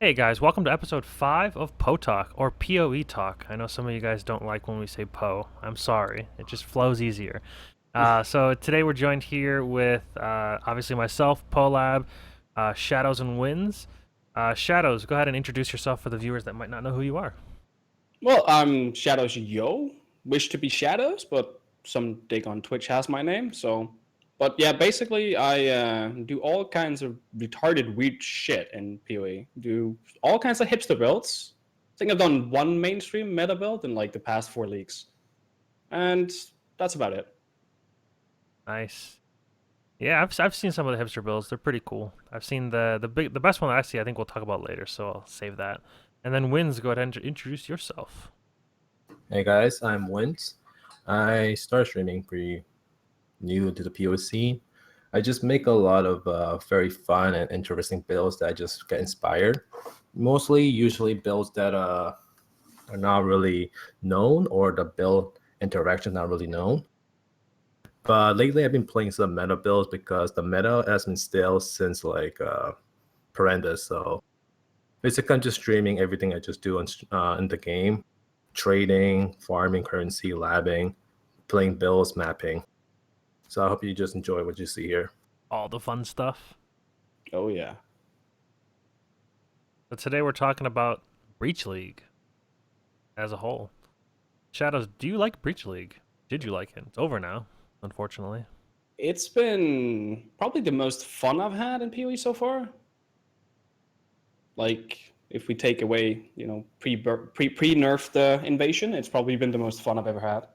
Hey guys, welcome to episode 5 of Poetalk, or PoE Talk. I know some of you guys don't like when we say Poe. I'm sorry. It just flows easier. So today we're joined here with, obviously myself, Polab, Shadows and Windz. Shadows, go ahead and introduce yourself for the viewers that might not know who you are. Well, I'm ShadowzYo. Wish to be Shadows, but some dig on Twitch has my name. But yeah, basically, I do all kinds of retarded, weird shit in PoE. Do all kinds of hipster builds. I think I've done one mainstream meta build in like the past 4 leagues, and that's about it. Nice. Yeah, I've seen some of the hipster builds. They're pretty cool. I've seen the best one that I see. I think we'll talk about later, so I'll save that. And then Windz, go ahead and introduce yourself. Hey guys, I'm Windz. I started streaming pretty new to the POC. I just make a lot of very fun and interesting builds that I just get inspired. Usually builds that are not really known, or the build interaction not really known. But lately I've been playing some meta builds because the meta has been stale since like horrendous. So basically I'm just streaming everything I just do in the game. Trading, farming currency, labbing, playing bills, mapping. So I hope you just enjoy what you see here. All the fun stuff. Oh yeah. But today we're talking about Breach League as a whole. Shadows, do you like Breach League? Did you like it? It's over now, unfortunately. It's been probably the most fun I've had in PoE so far. Like, if we take away, pre-nerf the invasion, it's probably been the most fun I've ever had.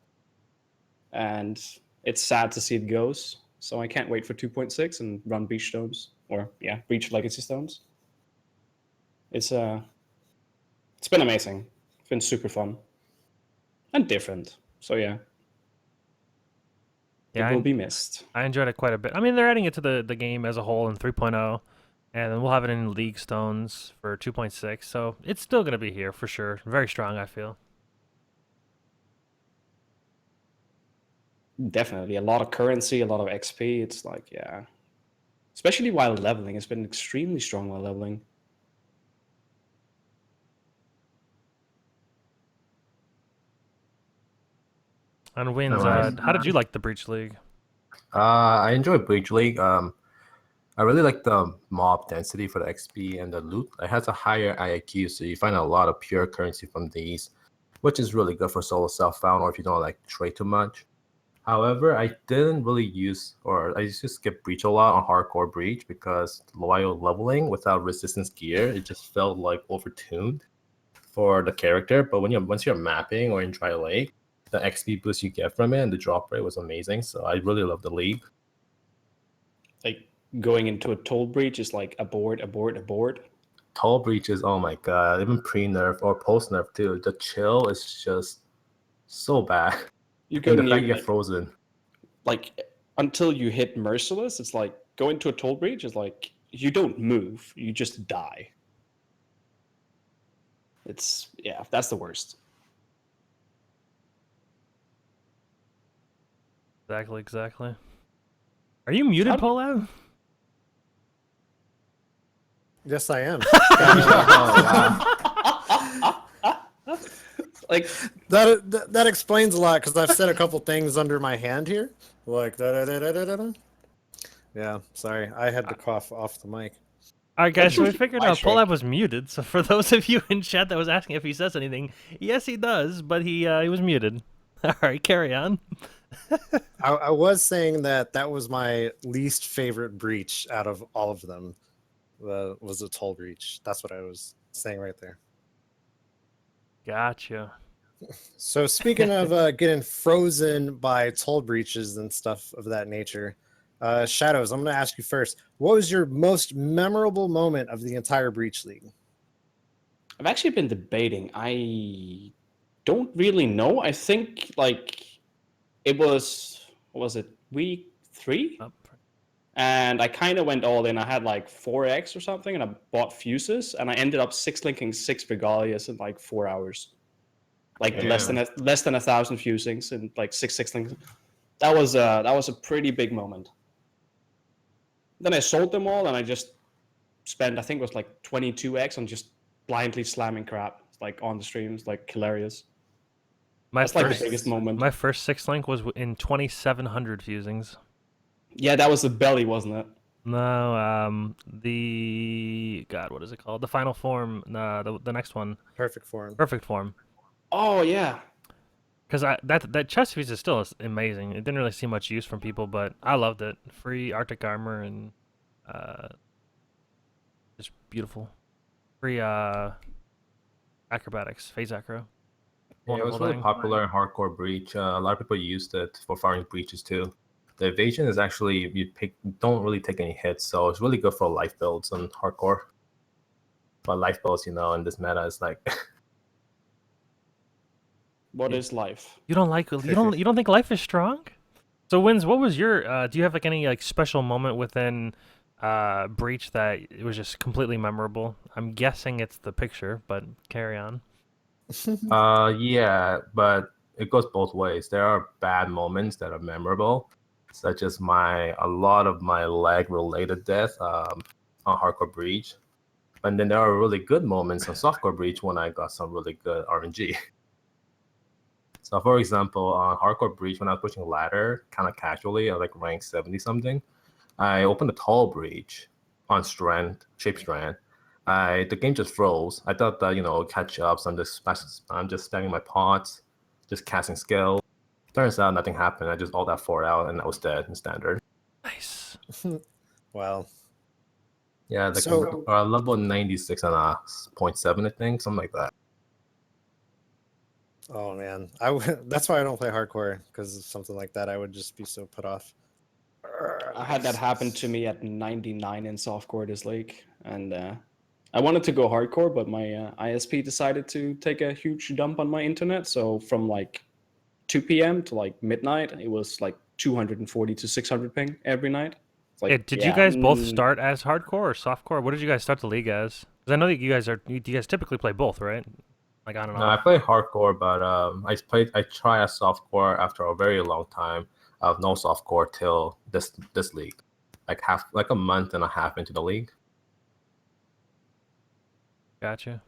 And it's sad to see it goes. So I can't wait for 2.6 and run Breach Stones. Or, yeah, Breach Legacy Stones. It's been amazing. It's been super fun. And different. So, yeah. Yeah, It will be missed. I enjoyed it quite a bit. I mean, they're adding it to the game as a whole in 3.0, and then we'll have it in League Stones for 2.6, so it's still going to be here for sure. Very strong, I feel. Definitely. A lot of currency, a lot of XP. It's like, yeah. Especially while leveling. It's been extremely strong while leveling. And Wins, Nice. how did you like the Breach League? I enjoy Breach League. I really like the mob density for the XP and the loot. It has a higher IIQ, so you find a lot of pure currency from these, which is really good for solo self-found or if you don't like trade too much. However, I didn't really use, or I used to skip Breach a lot on hardcore Breach because while leveling without resistance gear, it just felt like overtuned for the character. But once you're mapping or in Dry Lake, the XP boost you get from it and the drop rate was amazing. So I really love the league. Like, going into a toll breach is like abort. Tall breaches, oh my god, even pre-nerf or post-nerf too. The chill is just so bad. You And go the near, fact you get frozen. like, until you hit Merciless, it's like, go into a toll breach is like, you don't move, you just die. It's, yeah, that's the worst. Exactly. Are you muted, How- Polab? Yes, I am. Like, That explains a lot because I've said a couple things under my hand here, like da. Yeah, sorry, I had to cough off the mic. All right, guys, so we usually figured my out trick. Polab was muted, so for those of you in chat that was asking if he says anything, yes, he does, but he was muted. All right, carry on. I was saying that was my least favorite breach out of all of them. Was a toll breach. That's what I was saying right there. Gotcha. So speaking of getting frozen by toll breaches and stuff of that nature, Shadows, I'm going to ask you first. What was your most memorable moment of the entire Breach League? I've actually been debating. I don't really know. I think, like, it was, what was it, week 3? Up. And I kind of went all in. I had like 4x or something, and I bought fuses, and I ended up 6-linking 6 Regalias in like 4 hours. Like less than 1,000 fusings and like 6 links. That was a pretty big moment. Then I sold them all, and I just spent, I think it was like 22x on just blindly slamming crap like on the streams, like hilarious. My That's like the first biggest moment. my first 6 link was in 2700 fusings. Yeah, that was the belly, wasn't it? No, the God, what is it called? The final form. The next one, Perfect form. perfect form. Oh yeah. Because that chest fuse is still amazing. It didn't really see much use from people, but I loved it. Free Arctic armor and just beautiful. Free acrobatics, phase acro. Yeah, it was Wonderful really thing. popular in hardcore breach. A lot of people used it for farming breaches too. The evasion is actually don't really take any hits, so it's really good for life builds and hardcore. But life builds, in this meta is like What is life? You don't think life is strong? So Windz, what was your do you have like any like special moment within breach that it was just completely memorable? I'm guessing it's the picture, but carry on. yeah, but it goes both ways. There are bad moments that are memorable, such as a lot of my lag related death on hardcore breach. And then there are really good moments on softcore breach when I got some really good RNG. So for example, on hardcore breach, when I was pushing ladder kind of casually at like rank 70 something, I opened a tall breach on shape strand. The game just froze. I thought that catch up. So I'm just spamming my pots, just casting skill. Turns out nothing happened. I just all that 4 out and I was dead in standard. Nice. Wow. Yeah, like So- level 96 and 0.7, I think, something like that. Oh man, that's why I don't play hardcore, because of something like that. I would just be so put off. I had that happen to me at 99 in softcore this league, and I wanted to go hardcore, but my ISP decided to take a huge dump on my internet. So from like 2 p.m. to like midnight, it was like 240 to 600 ping every night. It's like, Did you guys both start as hardcore or softcore? What did you guys start the league as? Because I know that you guys typically play both, right? Like on and No, I off. play hardcore, but I try a softcore after a very long time of no softcore till this league, like a month and a half into the league. Gotcha.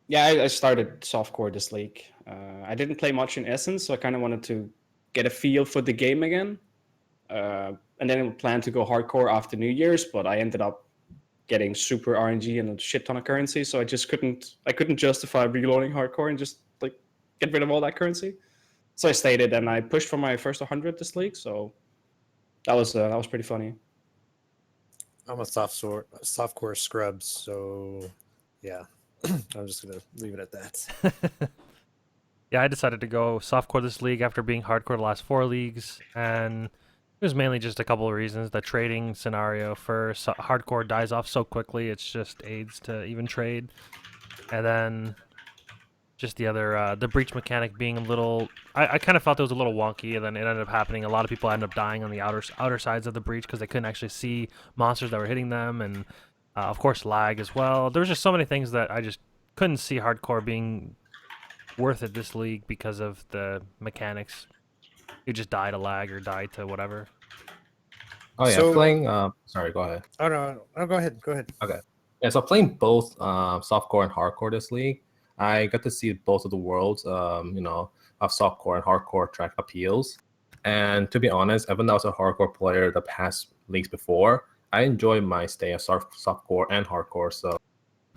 Yeah, I started softcore this league. I didn't play much in Essence, so I kind of wanted to get a feel for the game again. And then I planned to go hardcore after New Year's, but I ended up getting super RNG and a shit ton of currency, so I couldn't justify reloading hardcore and just like get rid of all that currency. So I stayed it, and I pushed for my first 100 this league. So that was pretty funny. I'm a softcore scrub, so yeah. I'm just gonna leave it at that. Yeah, I decided to go softcore this league after being hardcore the last 4 leagues, and it was mainly just a couple of reasons. The trading scenario for hardcore dies off so quickly, it's just aids to even trade. And then just the other, the breach mechanic being a little... I kind of felt it was a little wonky, and then it ended up happening. A lot of people ended up dying on the outer sides of the breach because they couldn't actually see monsters that were hitting them, and of course lag as well. There was just so many things that I just couldn't see hardcore being worth it this league because of the mechanics. You just die to lag or die to whatever. Oh yeah, So- playing. Sorry, go ahead. Oh no, go ahead. Okay. Yeah, so playing both softcore and hardcore this league, I got to see both of the worlds, of softcore and hardcore track appeals. And to be honest, even though I was a hardcore player the past leagues before, I enjoy my stay as softcore and hardcore. So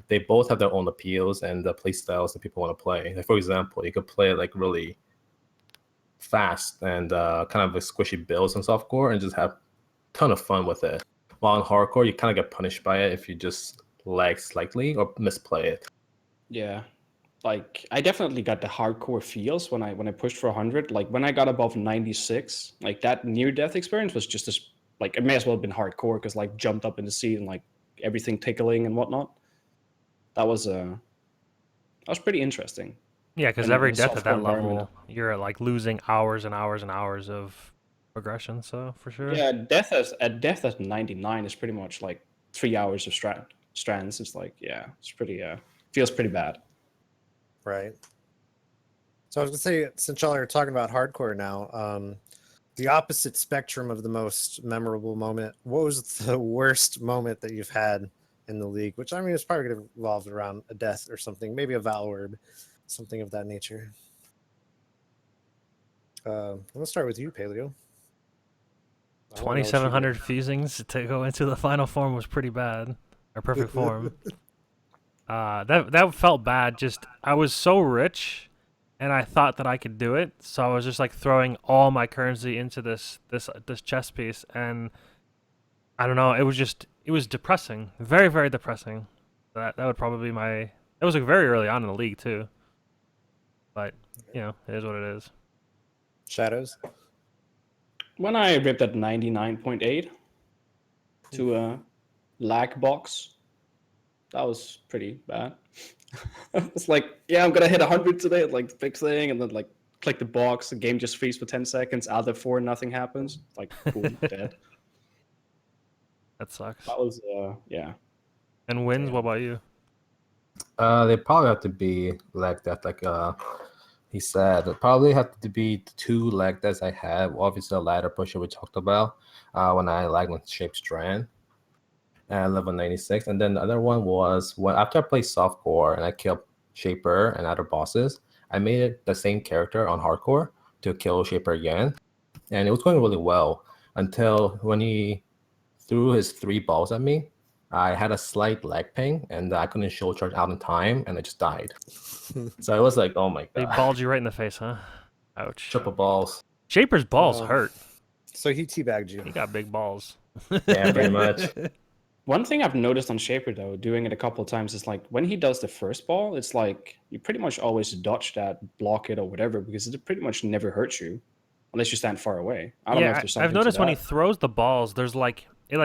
they both have their own appeals and the play styles that people want to play. Like, for example, you could play like really fast and kind of a squishy builds in softcore and just have a ton of fun with it. While in hardcore, you kind of get punished by it if you just lag slightly or misplay it. Yeah, like I definitely got the hardcore feels when I pushed for 100. Like when I got above 96, like that near death experience was just as like it may as well have been hardcore because like jumped up in the sea and like everything tickling and whatnot. That was pretty interesting. Yeah, because in every a death at that softcore environment. level, you're like losing hours and hours and hours of progression. So for sure. Yeah, death at 99 is pretty much like 3 hours of strands. It's like it's pretty feels pretty bad. Right. So I was gonna say, since y'all are talking about hardcore now, the opposite spectrum of the most memorable moment. What was the worst moment that you've had in the league, which I mean, it's probably going to revolve around a death or something, maybe a Val Orb, something of that nature. Let's start with you, Paleo. 2,700 fusings to go into the final form was pretty bad, or perfect form. That felt bad. Just I was so rich, and I thought that I could do it, so I was just like throwing all my currency into this chess piece, and I don't know. It was depressing, very very depressing. That would probably be my. It was like very early on in the league too, but you know it is what it is. Shadows. When I ripped at 99.8 to a lag box, that was pretty bad. It's like, yeah, I'm gonna hit 100 today, like the big thing, and then like click the box, the game just freezes for 10 seconds, out of 4, nothing happens. Like, boom, dead. That sucks. That was, yeah. And Windz, what about you? They probably have to be like that, like he said. It probably have to be the 2 leg deaths I had. Obviously, the ladder pusher we talked about when I lagged on Shape Strand at level 96, and then the other one was when after I played softcore and I killed Shaper and other bosses, I made it the same character on hardcore to kill Shaper again, and it was going really well until when he threw his 3 balls at me. I had a slight leg ping, and I couldn't show charge out in time, and I just died. So it was like, oh my They god. balled you right in the face, huh? Ouch. Triple balls. Shaper's balls Oh. hurt. So he teabagged you. He got big balls. Yeah, pretty much. One thing I've noticed on Shaper, though, doing it a couple of times, is like when he does the first ball, it's like you pretty much always dodge that, block it, or whatever, because it pretty much never hurts you unless you stand far away. I don't know if there's something I've noticed to when he that. throws the balls, there's like it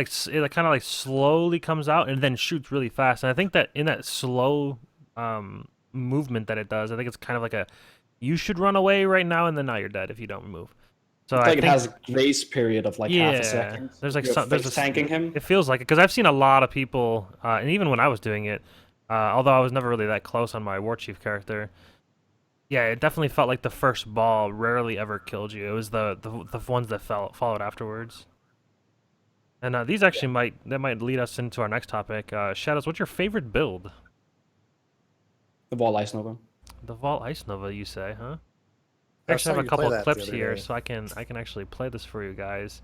kind of like slowly comes out and then shoots really fast. And I think that in that slow movement that it does, I think it's kind of like a you should run away right now, and then now you're dead if you don't move. So It's I like it think, has a grace period of like half yeah, a second. there's like You're there's face tanking him. It feels like it because I've seen a lot of people, and even when I was doing it, although I was never really that close on my War Chief character. Yeah, it definitely felt like the first ball rarely ever killed you. It was the ones that followed afterwards. And these actually might lead us into our next topic. Shadows, what's your favorite build? The ball Ice Nova. The Vault Ice Nova, you say, huh? I I actually saw have a you couple play that the clips other here, day. so I can actually play this for you guys.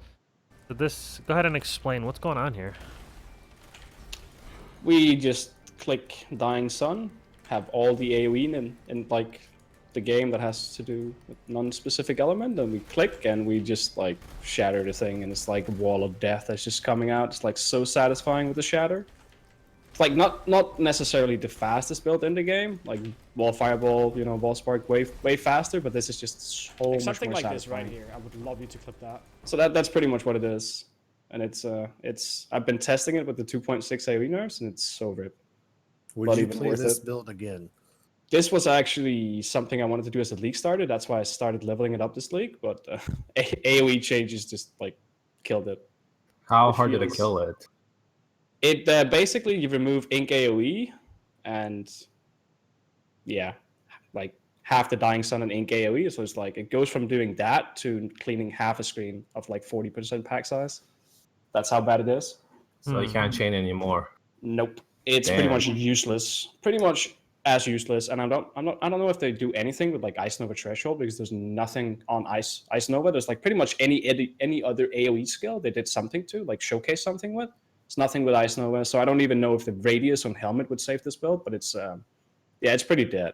So go ahead and explain what's going on here. We just click Dying Sun, have all the AoE in like the game that has to do with non-specific element, and we click and we just like shatter the thing, and it's like a wall of death that's just coming out. It's like so satisfying with the shatter. It's like not necessarily the fastest build in the game, like wall fireball, wall spark way faster, but this is just so much Something more like this satisfying. right here. I would love you to clip that. So that's pretty much what it is, and it's I've been testing it with the 2.6 AoE nerfs, and it's so rip. Would Not you even play worth this it. build again? This was actually something I wanted to do as a league starter. That's why I started leveling it up this league. But AoE changes just like killed it. How It hard did it feels- kill it? It basically you remove ink AoE, and yeah, like half the Dying Sun and ink AoE. So it's like it goes from doing that to cleaning half a screen of like 40% pack size. That's how bad it is. So you can't chain anymore. Nope. It's pretty Damn. much useless. Pretty much as useless. And I don't know if they do anything with like Ice Nova Threshold, because there's nothing on Ice Nova. There's like pretty much any other AoE skill they did something to, like showcase something with. It's nothing with Ice Nova, so I don't even know if the radius on helmet would save this build, but it's it's pretty dead.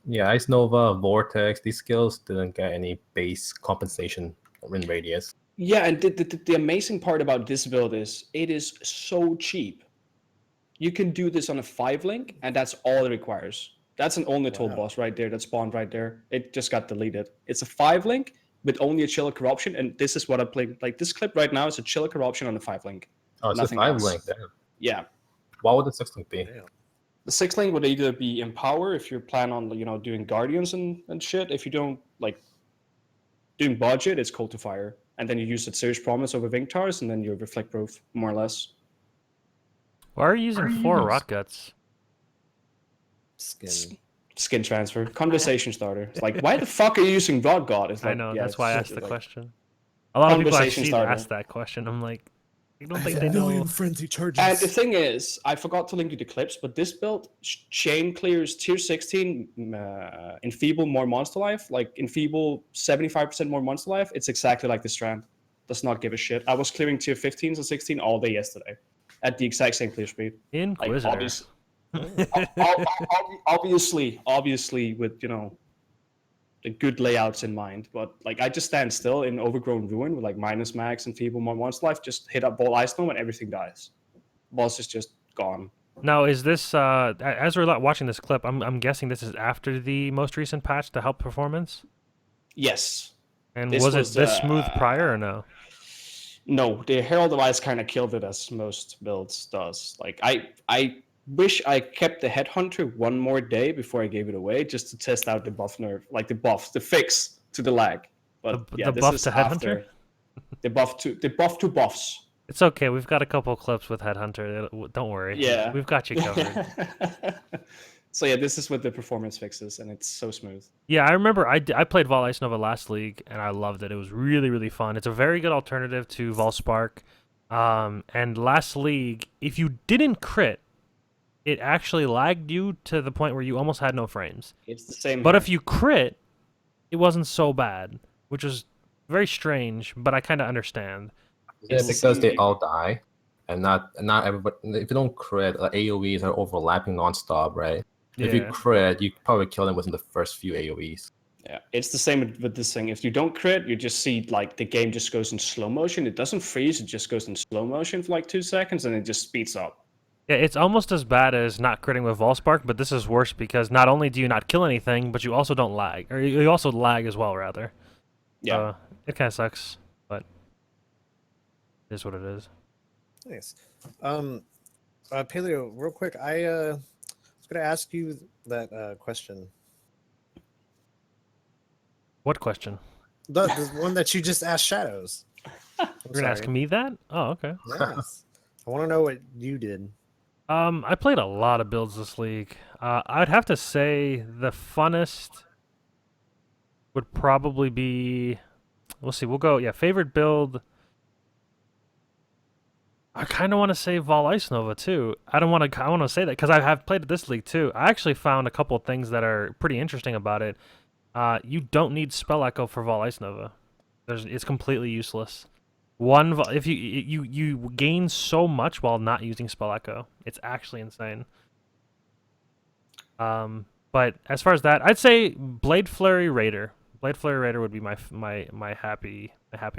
Yeah, Ice Nova, Vortex, these skills didn't get any base compensation in radius. Yeah, and the amazing part about this build is it is so cheap. You can do this on a 5-link, and that's all it requires. That's an only told boss right there that spawned right there. It just got deleted. It's a 5-link with only a Chill Corruption, and this is what I'm playing. Like this clip right now is a Chill Corruption on a 5-link. Oh, it's Nothing a 5 else. link. Damn. Yeah. What would the 6 link be? Damn. The 6-link would either be Empower if you plan on doing Guardians and shit. If you don't like doing budget, it's Cold to Fire. And then you use the Serious Promise over Vingtars, and then you Reflect Proof, more or less. Why are you using 4 rock guts? Skin. Skin transfer. Conversation starter. It's like, why the fuck are you using Rod God? It's like, I know, yeah, that's why I it's asked the like- question. A lot of people I've Conversation seen starter. ask that question. I'm like, I don't think they know. frenzy charges. And the thing is, I forgot to link you the clips, but this build chain clears tier 16 enfeeble more monster life, like enfeeble 75% more monster life. It's exactly like the Strand. Does not give a shit. I was clearing tier 15s and 16 all day yesterday at the exact same clear speed. Inquisitor. Obviously with, you know, the good layouts in mind, but like I just stand still in overgrown ruin with like minus max and feeble more monster life, just hit up ball ice gnome and everything dies. Boss is just gone. Now, is this as we're watching this clip? I'm guessing this is after the most recent patch to help performance. Yes. And This was it was, this smooth prior or no? No, the Herald of Ice kind of killed it as most builds does. Like I wish I kept the Headhunter one more day before I gave it away, just to test out the buff nerf, like the fix to the lag. But The yeah, this buff is to Headhunter? after the buff to buffs. It's okay. We've got a couple clips with Headhunter. Don't worry. Yeah, We've got you covered. So yeah, this is with the performance fixes, and it's so smooth. Yeah, I remember I played Vol Ice Nova last league, and I loved it. It was really, really fun. It's a very good alternative to Vol Spark. And last league, if you didn't crit, it actually lagged you to the point where you almost had no frames. It's the same. But here. if you crit, it wasn't so bad, which was very strange, but I kind of understand. Yeah, It's the because same they here. all die, and not everybody. If you don't crit, AOE's are overlapping nonstop, right? If you Yeah. crit, you probably kill them within the first few AOE's. Yeah, it's the same with this thing. If you don't crit, you just see like the game just goes in slow motion. It doesn't freeze; it just goes in slow motion for like 2 seconds, and it just speeds up. Yeah, it's almost as bad as not critting with Volspark, but this is worse because not only do you not kill anything, but you also don't lag. Or you also lag as well, rather. Yeah, It kind of sucks, but it is what it is. Nice. Paleo, real quick, I was gonna ask you that question. What question? The one that you just asked Shadows. You're going to ask me that? Oh, okay. Yes. I want to know what you did. I played a lot of builds this league. I'd have to say the funnest would probably be... We'll see. We'll go... Yeah, favorite build... I kind of want to say Vol Ice Nova, too. I want to say that because I have played this league, too. I actually found a couple of things that are pretty interesting about it. You don't need Spell Echo for Vol Ice Nova. It's completely useless. If you gain so much while not using Spell Echo, it's actually insane. But as far as that, I'd say Blade Flurry Raider. Blade Flurry Raider would be my happy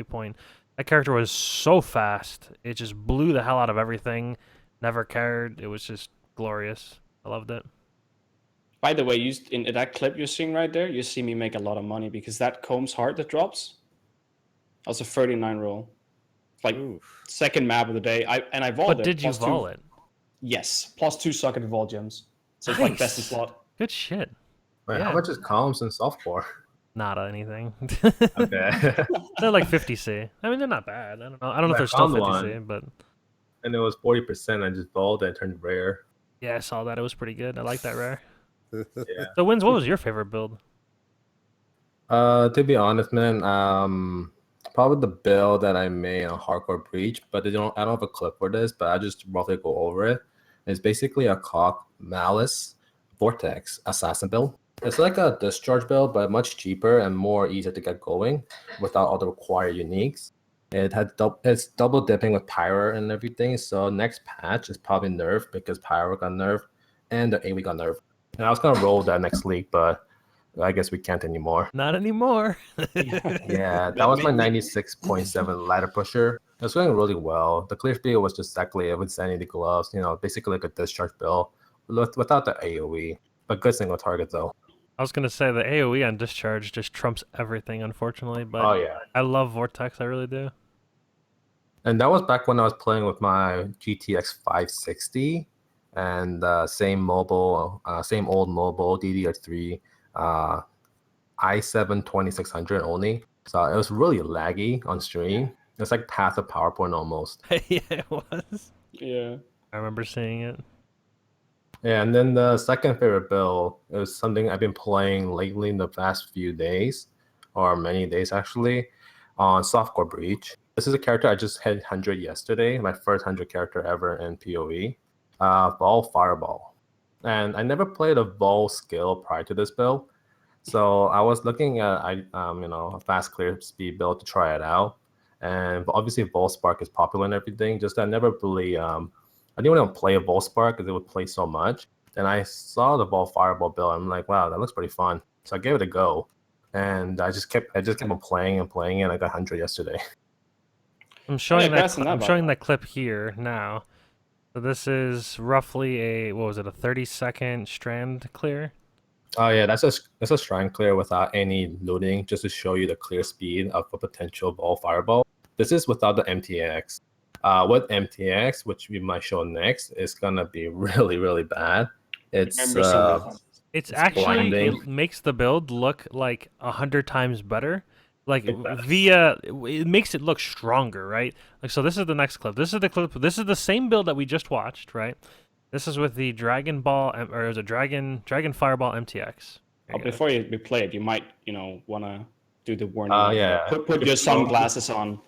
point. That character was so fast; it just blew the hell out of everything. Never cared. It was just glorious. I loved it. By the way, in that clip you're seeing right there, you see me make a lot of money because that Combs Heart that drops, that was a 39 roll. Like second map of the day. I volled it. But did you vol it? Yes, +2 socket vol gems. So it's like best in slot. Good shit. Wait, Yeah. how much is columns in softcore? Not anything. Okay. They're like 50C. I mean, they're not bad. I don't know if they're still 50C, but And it was 40%. I just bowled and turned rare. yeah, I saw that. It was pretty good. I like that rare. Yeah. So, Windz, what was your favorite build? To be honest, man, probably the build that I made on Hardcore Breach, but I don't have a clip for this, but I just roughly go over it. It's basically a Cock Malice Vortex Assassin build. It's like a discharge build, but much cheaper and more easier to get going without all the required uniques. It's double dipping with Pyro and everything, so next patch is probably nerfed because Pyro got nerfed and the AoE got nerfed. And I was gonna roll that next league, but I guess we can't anymore. Not anymore. Yeah, that was my 96.7 ladder pusher. It was going really well. The clear speed was just exactly with Sanity gloves, basically like a discharge build without the AoE. But good single target though. I was gonna say the AoE on discharge just trumps everything, unfortunately. But Oh yeah. I love Vortex. I really do. And that was back when I was playing with my GTX 560 and same old mobile DDR3 i7 2600 only. So it was really laggy on stream. It's like Path of PowerPoint almost. Yeah, it was. Yeah. I remember seeing it. Yeah, and then the second favorite build is something I've been playing lately in the past few days, or many days actually, on Softcore Breach. This is a character I just hit 100 yesterday, my first 100 character ever in PoE. Ball Fireball. And I never played a Vol skill prior to this build. So I was looking at a fast clear speed build to try it out. And obviously Vol Spark is popular and everything, just I never really I didn't want to play a Vol Spark because it would play so much. Then I saw the Ball Fireball build. I'm like, wow, that looks pretty fun. So I gave it a go. And I just kept on playing and playing, and I got 100 yesterday. I'm showing I'm showing that clip here now. So this is roughly a 30-second strand clear. Oh yeah, that's a strand clear without any loading, just to show you the clear speed of a potential Ball Fireball. This is without the MTX. With MTX, which we might show next, is gonna be really, really bad. It's actually blinding. It makes the build look like 100 times better. Like it makes it look stronger, right? Like, so this is the next clip. This is the clip. This is the same build that we just watched, right? This is with the Dragon Ball, or is it Dragon Fireball MTX? Before we play it, you might want to do the warning. Yeah. Put your sunglasses on.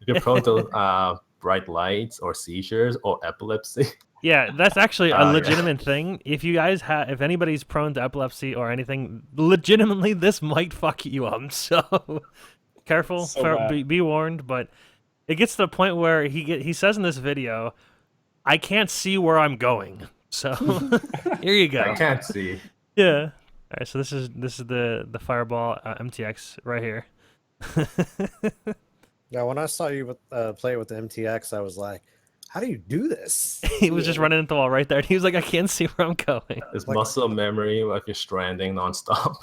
You're prone to bright lights or seizures or epilepsy. Yeah, that's actually a legitimate thing. If you guys if anybody's prone to epilepsy or anything, legitimately this might fuck you up. So careful, be warned. But it gets to the point where he says in this video, "I can't see where I'm going." So here you go. I can't see. Yeah. All right. So this is the Fireball MTX right here. Now, when I saw you play with the MTX, I was like, how do you do this? He was just running into the wall right there. And he was like, I can't see where I'm going. It's muscle memory, like you're stranding nonstop.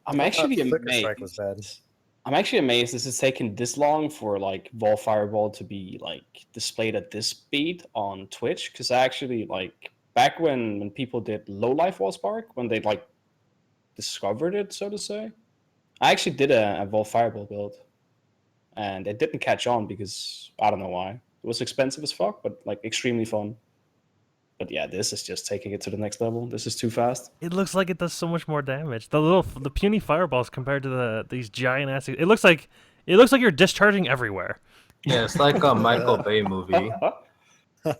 I'm actually Strike was bad. I'm actually amazed this has taken this long for like Vol Fireball to be like displayed at this speed on Twitch. Because I actually like back when people did low life Vol Spark, when they like discovered it, so to say, I actually did a Vol Fireball build. And it didn't catch on because I don't know why. It was expensive as fuck, but like extremely fun. But yeah, this is just taking it to the next level. This is too fast. It looks like it does so much more damage. The puny fireballs compared to these giant ass. It looks like you're discharging everywhere. Yeah, it's like a Michael Bay movie. Look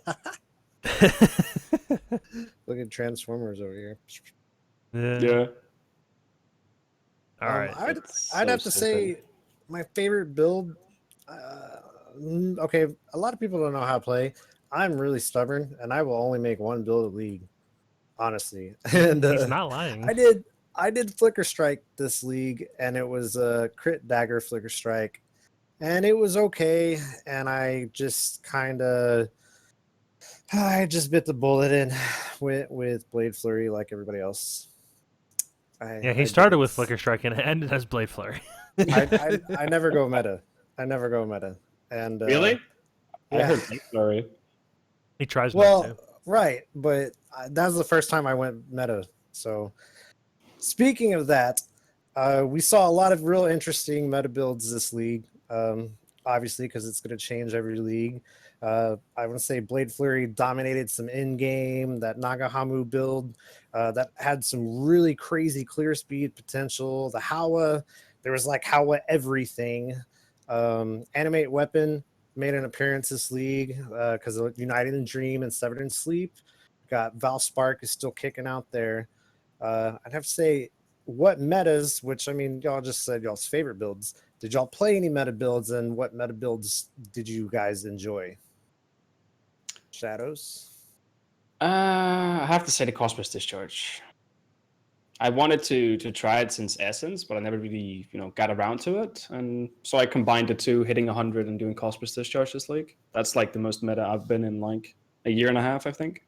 at Transformers over here. Yeah. All right. I'd have to say my favorite build. Okay, a lot of people don't know how to play. I'm really stubborn, and I will only make one build a league, honestly. And he's not lying. I did Flicker Strike this league, and it was a crit dagger Flicker Strike, and it was okay. And I just bit the bullet in with Blade Flurry like everybody else. He started with Flicker Strike and ended as Blade Flurry. I never go meta. And really? I heard Blade Flurry. He tries well, not to. Right, but that was the first time I went meta. So, speaking of that, we saw a lot of real interesting meta builds this league. Obviously, because it's going to change every league. I want to say Blade Flurry dominated some in-game. That Nagahamu build that had some really crazy clear speed potential. The Hawa, there was like Hawa everything. Animate Weapon made an appearance this league because of United in Dream and Severed in Sleep. Got Valspark is still kicking out there. I'd have to say, what metas, which I mean, y'all just said y'all's favorite builds. Did y'all play any meta builds, and what meta builds did you guys enjoy? Shadows? I have to say the Cosmos Discharge. I wanted to try it since Essence, but I never really, got around to it. And so I combined the two, hitting 100 and doing Cosmos Discharge this league. That's like the most meta I've been in like a year and a half, I think.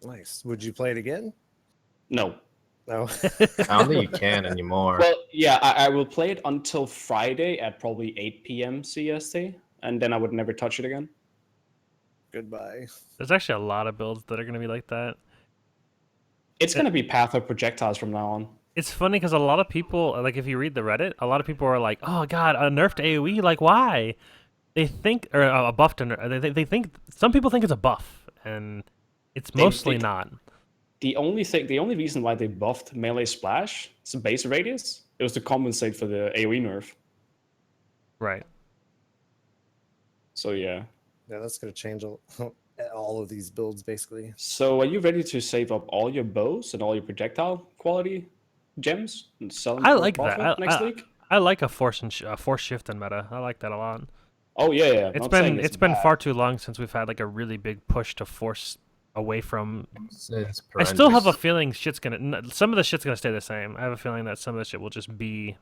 Nice. Would you play it again? No. No. I don't think you can anymore. Well, yeah, I will play it until Friday at probably 8 p.m. CST, and then I would never touch it again. Goodbye. There's actually a lot of builds that are going to be like that. It's going to be Path of Projectiles from now on. It's funny because a lot of people, like if you read the Reddit, a lot of people are like, oh god, a nerfed AoE, like why? They think, or a buff to nerf, they think, some people think it's a buff, and it's mostly not. The only reason why they buffed Melee Splash, it's a base radius, it was to compensate for the AoE nerf. Right. So yeah. Yeah, that's gonna change all of these builds basically. So are you ready to save up all your bows and all your projectile quality gems and sell them I for a like that. profit next league? I like a force shift in meta. I like that a lot. Oh yeah. I'm not saying It's been bad. far too long since we've had like a really big push to force away from. It's I still have a horrendous. feeling some of the shit's gonna stay the same. I have a feeling that some of the shit will just be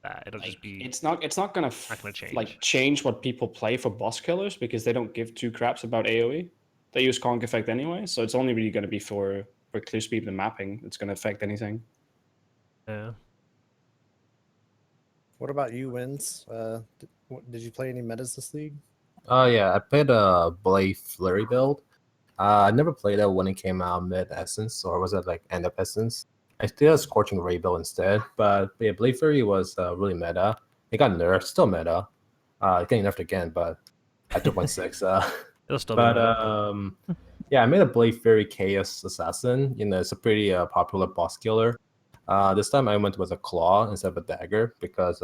that. It'll just be It's not gonna not gonna change. like change what people play for boss killers because they don't give two craps about AoE. They use conk effect anyway, so it's only really gonna be for clear speed and mapping that's gonna affect anything. yeah. What about you, Wins? Did you play any metas this league? Oh yeah, I played a Blade Flurry build. I never played it when it came out mid Essence, or was it like end of Essence? I did a Scorching Ray build instead, but yeah, Blade Flurry was really meta. It got nerfed, still meta. Getting nerfed again, but at 2.6. It'll still But be meta. yeah, I made a Blade Fury Chaos Assassin. You know, it's a pretty popular boss killer. This time I went with a claw instead of a dagger because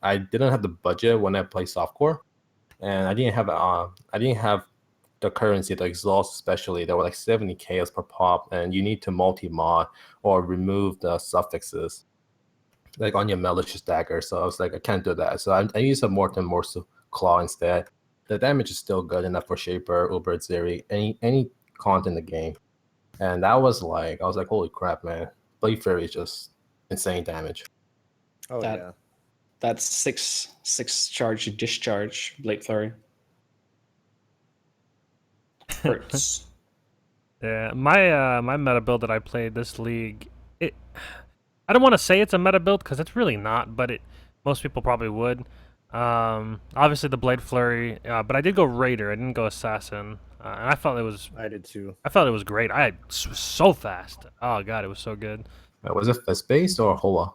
I didn't have the budget when I played softcore, and I didn't have the currency, the exhaust especially. There were like 70 chaos per pop, and you need to multi-mod or remove the suffixes like on your malicious dagger. So I was like, I can't do that. So I used a Morton Morsu claw instead. The damage is still good enough for Shaper, Uber, Zeri, any con in the game. And that was like, I was like, holy crap, man. Blade Fury is just insane damage. Oh That- yeah. That's six charge discharge Blade Flurry. Hurts. Yeah, my meta build that I played this league, I don't want to say it's a meta build because it's really not, but most people probably would. Obviously the Blade Flurry, but I did go Raider. I didn't go Assassin, and I did too. I felt it was great. Was so fast. Oh god, it was so good. Was it fist based or Hoa?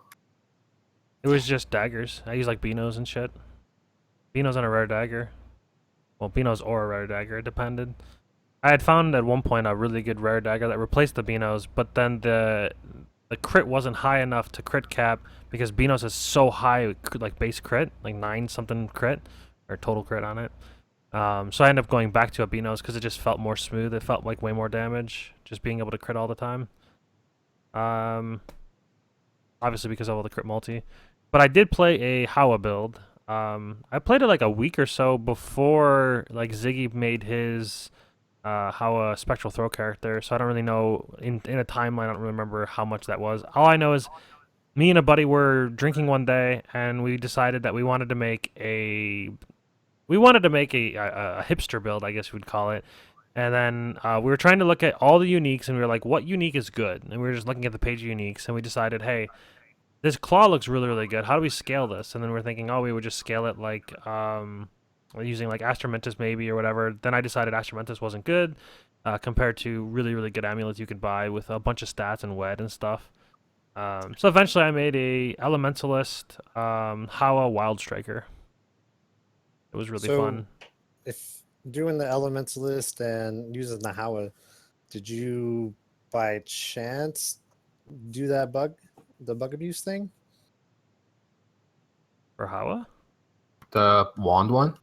It was just daggers. I used like Beanos and shit. Beanos and a rare dagger. Well, Beanos or a rare dagger, it depended. I had found at one point a really good rare dagger that replaced the Beanos, but then the crit wasn't high enough to crit cap because Beanos is so high, like base crit, like 9 something crit, or total crit on it. So I ended up going back to a Beanos because it just felt more smooth. It felt like way more damage, just being able to crit all the time. Obviously because of all the crit multi. But I did play a Howa build. I played it like a week or so before like Ziggy made his Howa Spectral Throw character, so I don't really know in a timeline. I don't remember how much that was. All I know is me and a buddy were drinking one day, and we decided that we wanted to make a hipster build, I guess we'd call it. And then we were trying to look at all the uniques, and we were like, what unique is good? And we were just looking at the page of uniques, and we decided, hey, this claw looks really, really good. How do we scale this? And then we're thinking, oh, we would just scale it like using like Astromentus maybe or whatever. Then I decided Astromentus wasn't good compared to really, really good amulets you could buy with a bunch of stats and wed and stuff. So eventually I made a Elementalist Howa Wild Striker. It was really fun. If doing the Elementalist and using the Howa, did you by chance do the bug abuse thing? For Howa? The wand one?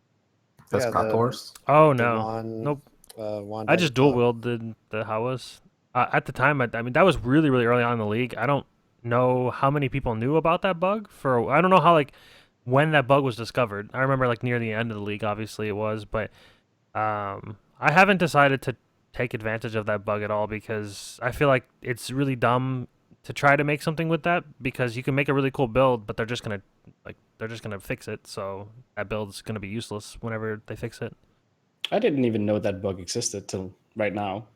That's Yeah, Kators? Oh, The no. wand, Nope. wand I just dual wielded the Howas. At the time, I mean, that was really, really early on in the league. I don't know how many people knew about that bug. I don't know how, like, when that bug was discovered. I remember, like, near the end of the league, obviously it was. But I haven't decided to take advantage of that bug at all because I feel like it's really dumb to try to make something with that because you can make a really cool build, but they're just gonna fix it. So that build's gonna be useless whenever they fix it. I didn't even know that bug existed till right now.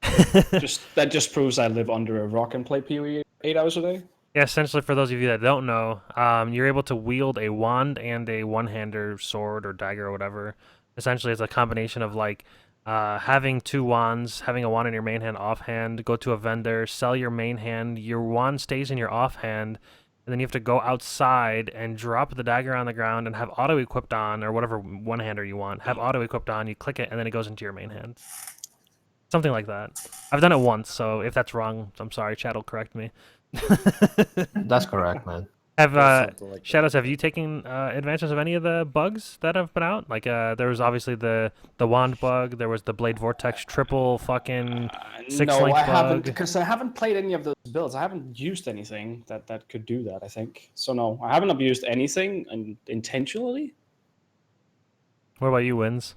That just proves I live under a rock and play PoE 8 hours a day. Yeah, essentially, for those of you that don't know, you're able to wield a wand and a one-hander sword or dagger or whatever. Essentially, it's a combination of like having 2 wands, having a wand in your main hand, offhand, go to a vendor, sell your main hand, your wand stays in your offhand, and then you have to go outside and drop the dagger on the ground and have auto-equipped on, or whatever one-hander you want, have auto-equipped on, you click it, and then it goes into your main hand. Something like that. I've done it once, so if that's wrong, I'm sorry, chat will correct me. That's correct, man. Have or something like that. Shadows? Have you taken advantage of any of the bugs that have been out? Like there was obviously the wand bug. There was the blade vortex triple fucking six No, link I haven't, bug. because I haven't played any of those builds. I haven't used anything that could do that, I think. So no, I haven't abused anything intentionally. What about you, Wins?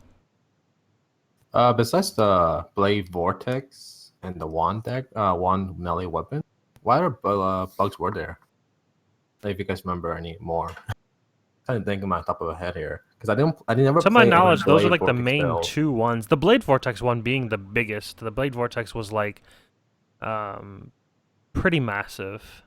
Besides the blade vortex and the wand melee weapon, what other bugs were there? If you guys remember any more. Trying to think of my top of my head here because I didn't never. To my play any knowledge, those are Blade like the Vortex main builds. two ones. The blade vortex one being the biggest. The blade vortex was like pretty massive.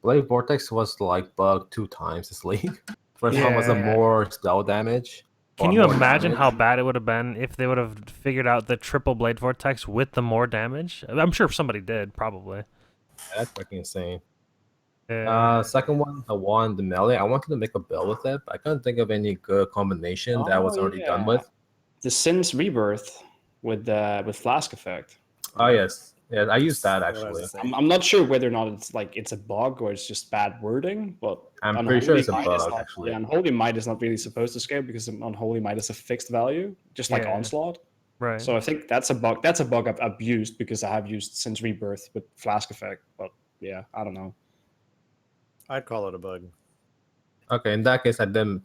Blade Vortex was like bug 2 times this league. First one was a Yeah. more spell damage. Can or you more imagine how damage. bad it would have been if they would have figured out the triple blade vortex with the more damage? I'm sure somebody did, probably. That's fucking insane. Yeah. Second one, the melee. I wanted to make a build with it, but I couldn't think of any good combination that was already done with. The Sin's Rebirth with Flask Effect. Oh yes, yeah, I used that That's what I actually. was saying. I'm not sure whether or not it's a bug or it's just bad wording, but I'm pretty sure it's a Unholy Might is bug not- actually. Yeah, Unholy Might is not really supposed to scale because Unholy Might is a fixed value, just like Yeah. Onslaught. Right. So I think that's a bug. That's a bug I've used because I have used Sin's Rebirth with Flask Effect. But yeah, I don't know. I'd call it a bug. Okay, in that case, I didn't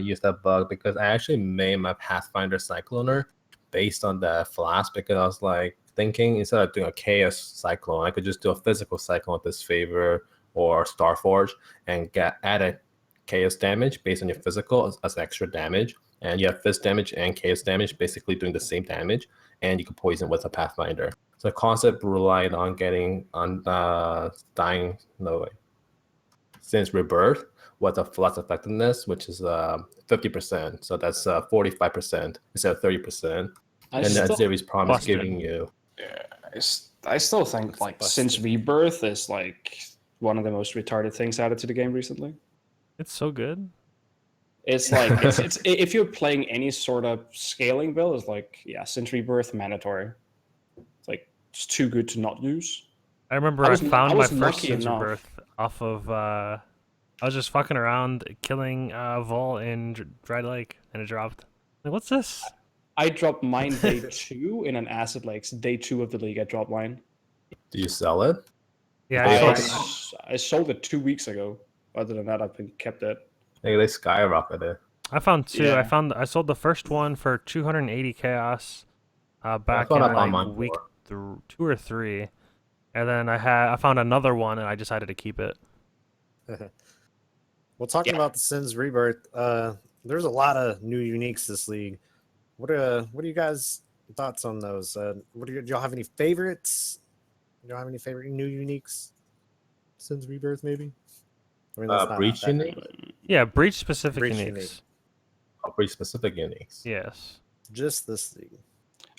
use that bug because I actually made my Pathfinder Cycloner based on that flask because I was like thinking instead of doing a Chaos Cyclone, I could just do a physical Cyclone with this favor or Starforge and get added Chaos damage based on your physical as extra damage. And you have Fist damage and Chaos damage basically doing the same damage, and you can poison with a Pathfinder. So the concept relied on getting on dying. No way. Since Rebirth with a flux effectiveness, which is 50%. So that's 45% instead of 30%. And that series promise busted. giving you. I still think like busted. Sin's Rebirth is like one of the most retarded things added to the game recently. It's so good. It's like it's if you're playing any sort of scaling build, it's like Sin's Rebirth mandatory. It's like it's too good to not use. I remember I I was- found I my was first lucky Sin's enough. Rebirth off of I was just fucking around killing Vol in Dry Lake and it dropped. Like, what's this? I dropped mine day 2 in an Acid Lakes. Day 2 of the league, I dropped mine. Do you sell it? Yeah, They I fucking- sold, I sold it 2 weeks ago. Other than that, I've been kept it. They skyrocketed. I found two. Yeah. I sold the first one for 280 chaos back what in I found like mine week for. 2 or 3. And then I found another one and I decided to keep it. Well, talking Yeah. about the Sin's Rebirth, there's a lot of new uniques this league. What are you guys' thoughts on those? Do y'all have any favorites? Do y'all have any favorite new uniques? Sin's Rebirth, maybe. I mean, that's not Breach that unique? many, Yeah, breach specific Breach uniques. unique. Breach specific uniques. Yes. but just this league.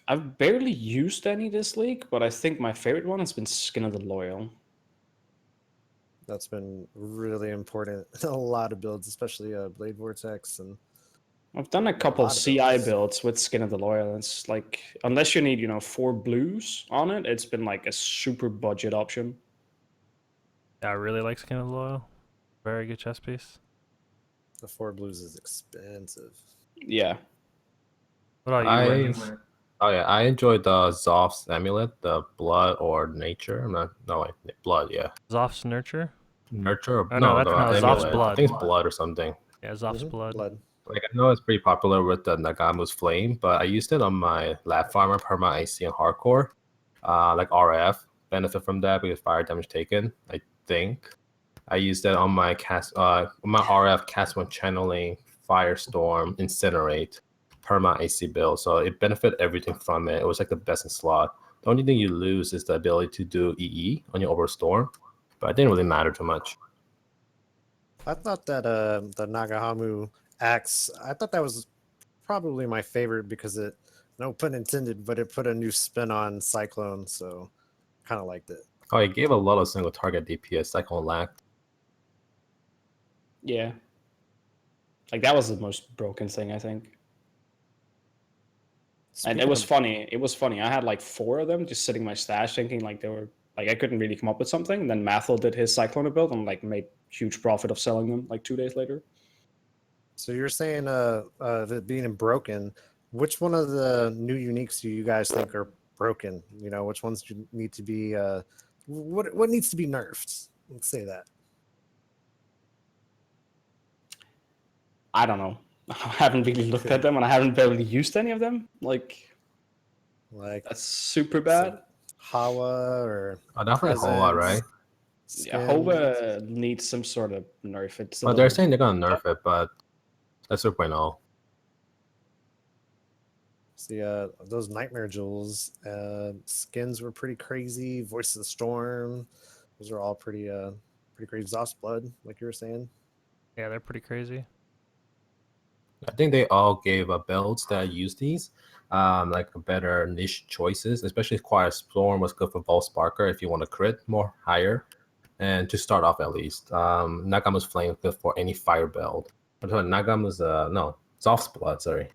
I've barely used any this league, but I think my favorite one has been Skin of the Loyal. That's been really important in a lot of builds, especially Blade Vortex and I've done a couple lot of CI builds. builds with Skin of the Loyal. It's like, unless you need, 4 blues on it, it's been like a super budget option. Yeah, I really like Skin of the Loyal. Very good chess piece. the 4 blues is expensive. Yeah. What about you, Wins? I enjoyed the Zoph's amulet, the blood or nature. Blood, yeah. Zoph's Nurture? Nurture or Oh, no, that's the Zoph's amulet. blood. I think it's blood or something. Yeah, Zoph's Mhm, Blood. Like I know it's pretty popular with the Nagamu's Flame, but I used it on my Lab Farmer, Perma IC, and Hardcore. Like RF benefit from that because fire damage taken. I think I used that on my my RF cast one channeling Firestorm Incinerate Perma IC build, so it benefit everything from it. It was like the best in slot. The only thing you lose is the ability to do EE on your Overstorm, but it didn't really matter too much. I thought that the Nagahamu axe, I thought that was probably my favorite because it, no pun intended, but it put a new spin on Cyclone, so kind of liked it. Oh, it gave a lot of single target DPS, Cyclone Lack. Yeah. Like, that was the most broken thing, I think. And Speaking it was of- funny. It was funny. I had like 4 of them just sitting in my stash thinking like they were Like I couldn't really come up with something. And then Mathel did his Cyclone build and like made huge profit of selling them like 2 days later. So you're saying that being broken, which one of the new uniques do you guys think are broken? You know, which ones do need to be what needs to be nerfed? Let's say that. I don't know. I haven't really looked at them, and I haven't really used any of them. Like that's super bad. Hawa or Definitely Hoa, right? Yeah, Hova needs some sort of nerf. It's But they're saying they're gonna nerf it, but that's 2.0. See, those nightmare jewels skins were pretty crazy. Voice of the Storm, those are all pretty crazy. Exhaust Blood, like you were saying. Yeah, they're pretty crazy. I think they all gave builds that use these, like better niche choices. Especially Quiet Storm was good for Volt Sparker if you want to crit more higher, and to start off at least. Nagamu's Flame is good for any fire build. But Nagamu's no, Soft Blood, sorry.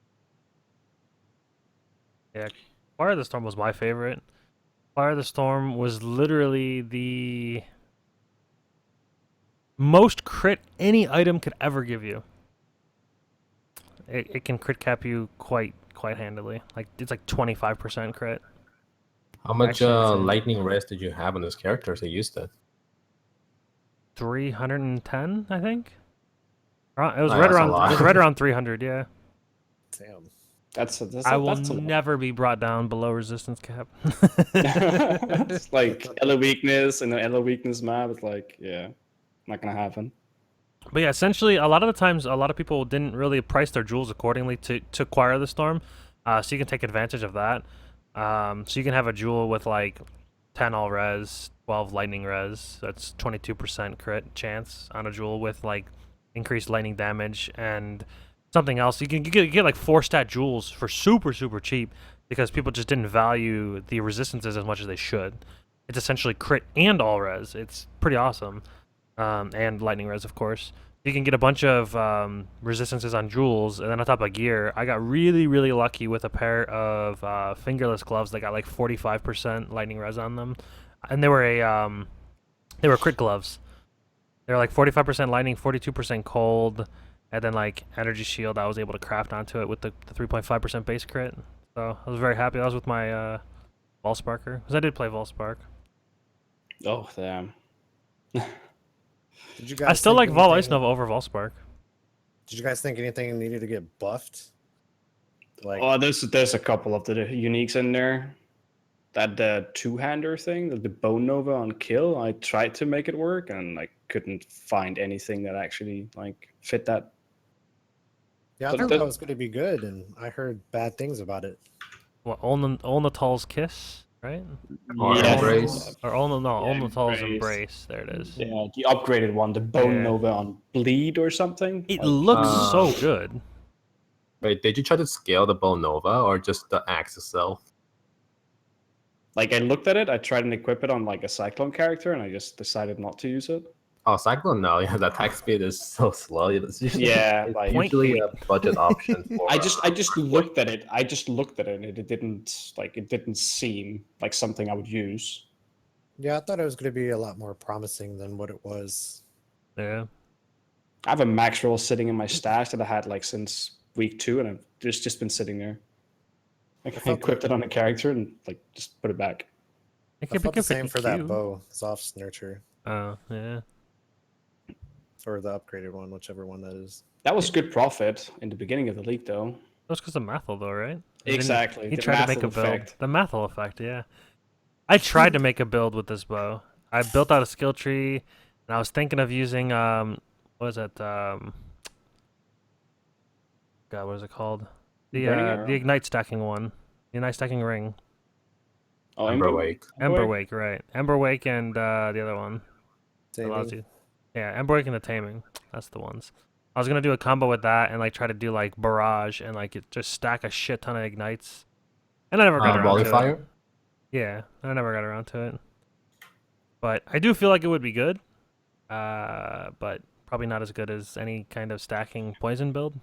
Yeah, Fire of the Storm was my favorite. Fire of the Storm was literally the most crit any item could ever give you. It can crit cap you quite handily. Like it's like 25% crit. How much Actually, insane. lightning res did you have on those characters that used it? 310, I think. It was Oh, right that's a around. lot. It was right around 300. Yeah. Damn. I will never be brought down below resistance cap. It's like Elo weakness and the Elo weakness map. It's like, yeah, not gonna happen. But yeah, essentially, a lot of the times, a lot of people didn't really price their jewels accordingly to acquire the storm, so you can take advantage of that. So you can have a jewel with like 10 all res, 12 lightning res. That's 22% crit chance on a jewel with like increased lightning damage and something else. You can get like 4-stat jewels for super cheap because people just didn't value the resistances as much as they should. It's essentially crit and all res. It's pretty awesome. And lightning res, of course. You can get a bunch of resistances on jewels, and then on top of gear, I got really lucky with a pair of fingerless gloves that got like 45% lightning res on them, and they were crit gloves. They were like 45% lightning, 42% cold, and then like energy shield. I was able to craft onto it with the 3.5% base crit. So I was very happy. I was with my Volsparker because I did play Volspark. Oh damn. Did you guys? I still like Vol Ice anything- Nova over Volspark. Did you guys think anything needed to get buffed? Like, Oh, there's a couple of the uniques in there. That two-hander thing, the Bone Nova on kill. I tried to make it work, and I couldn't find anything that actually like fit that. yeah, I but thought that- that was going to be good, and I heard bad things about it. What, Olnatal's Kiss, right? Or Yeah. Embrace. Or Olnatal's Embrace. There it is. Yeah, the upgraded one, the Bone Yeah. Nova on Bleed or something. It Like, looks so good. Wait, did you try to scale the Bone Nova or just the axe itself? like I looked at it, I tried and equip it on like a Cyclone character, and I just decided not to use it. Oh, Cyclone, no. Yeah, the attack speed is so slow. It's usually, Yeah, it's like- usually a budget option. For, I just looked at it. And it didn't seem like something I would use. Yeah, I thought it was going to be a lot more promising than what it was. Yeah. I have a max roll sitting in my stash that I had like since week 2, and it's just been sitting there. Like, I felt equipped it on a character and like just put it back. It I could be felt the same for that cute. bow, Zoph's Nurture, Oh, yeah. or the upgraded one, whichever one that is. That was good profit in the beginning of the league, though. That was because of Mathel, though, right? Didn't Exactly. He the tried to make a Mathel build. effect. The Mathel effect, yeah. I tried to make a build with this bow. I built out a skill tree, and I was thinking of using, what was it? God, what is it called? The Burning Arrow? the Ignite stacking one. The Ignite stacking ring. Oh, Emberwake. Emberwake, right. Emberwake and the other one. Allows Taming. you. Yeah, Emberwake and the Taming. That's the ones. I was gonna do a combo with that and like try to do like Barrage and like just stack a shit ton of Ignites. And I never got around to it. Volleyfire? Yeah, I never got around to it. But I do feel like it would be good. But probably not as good as any kind of stacking poison build.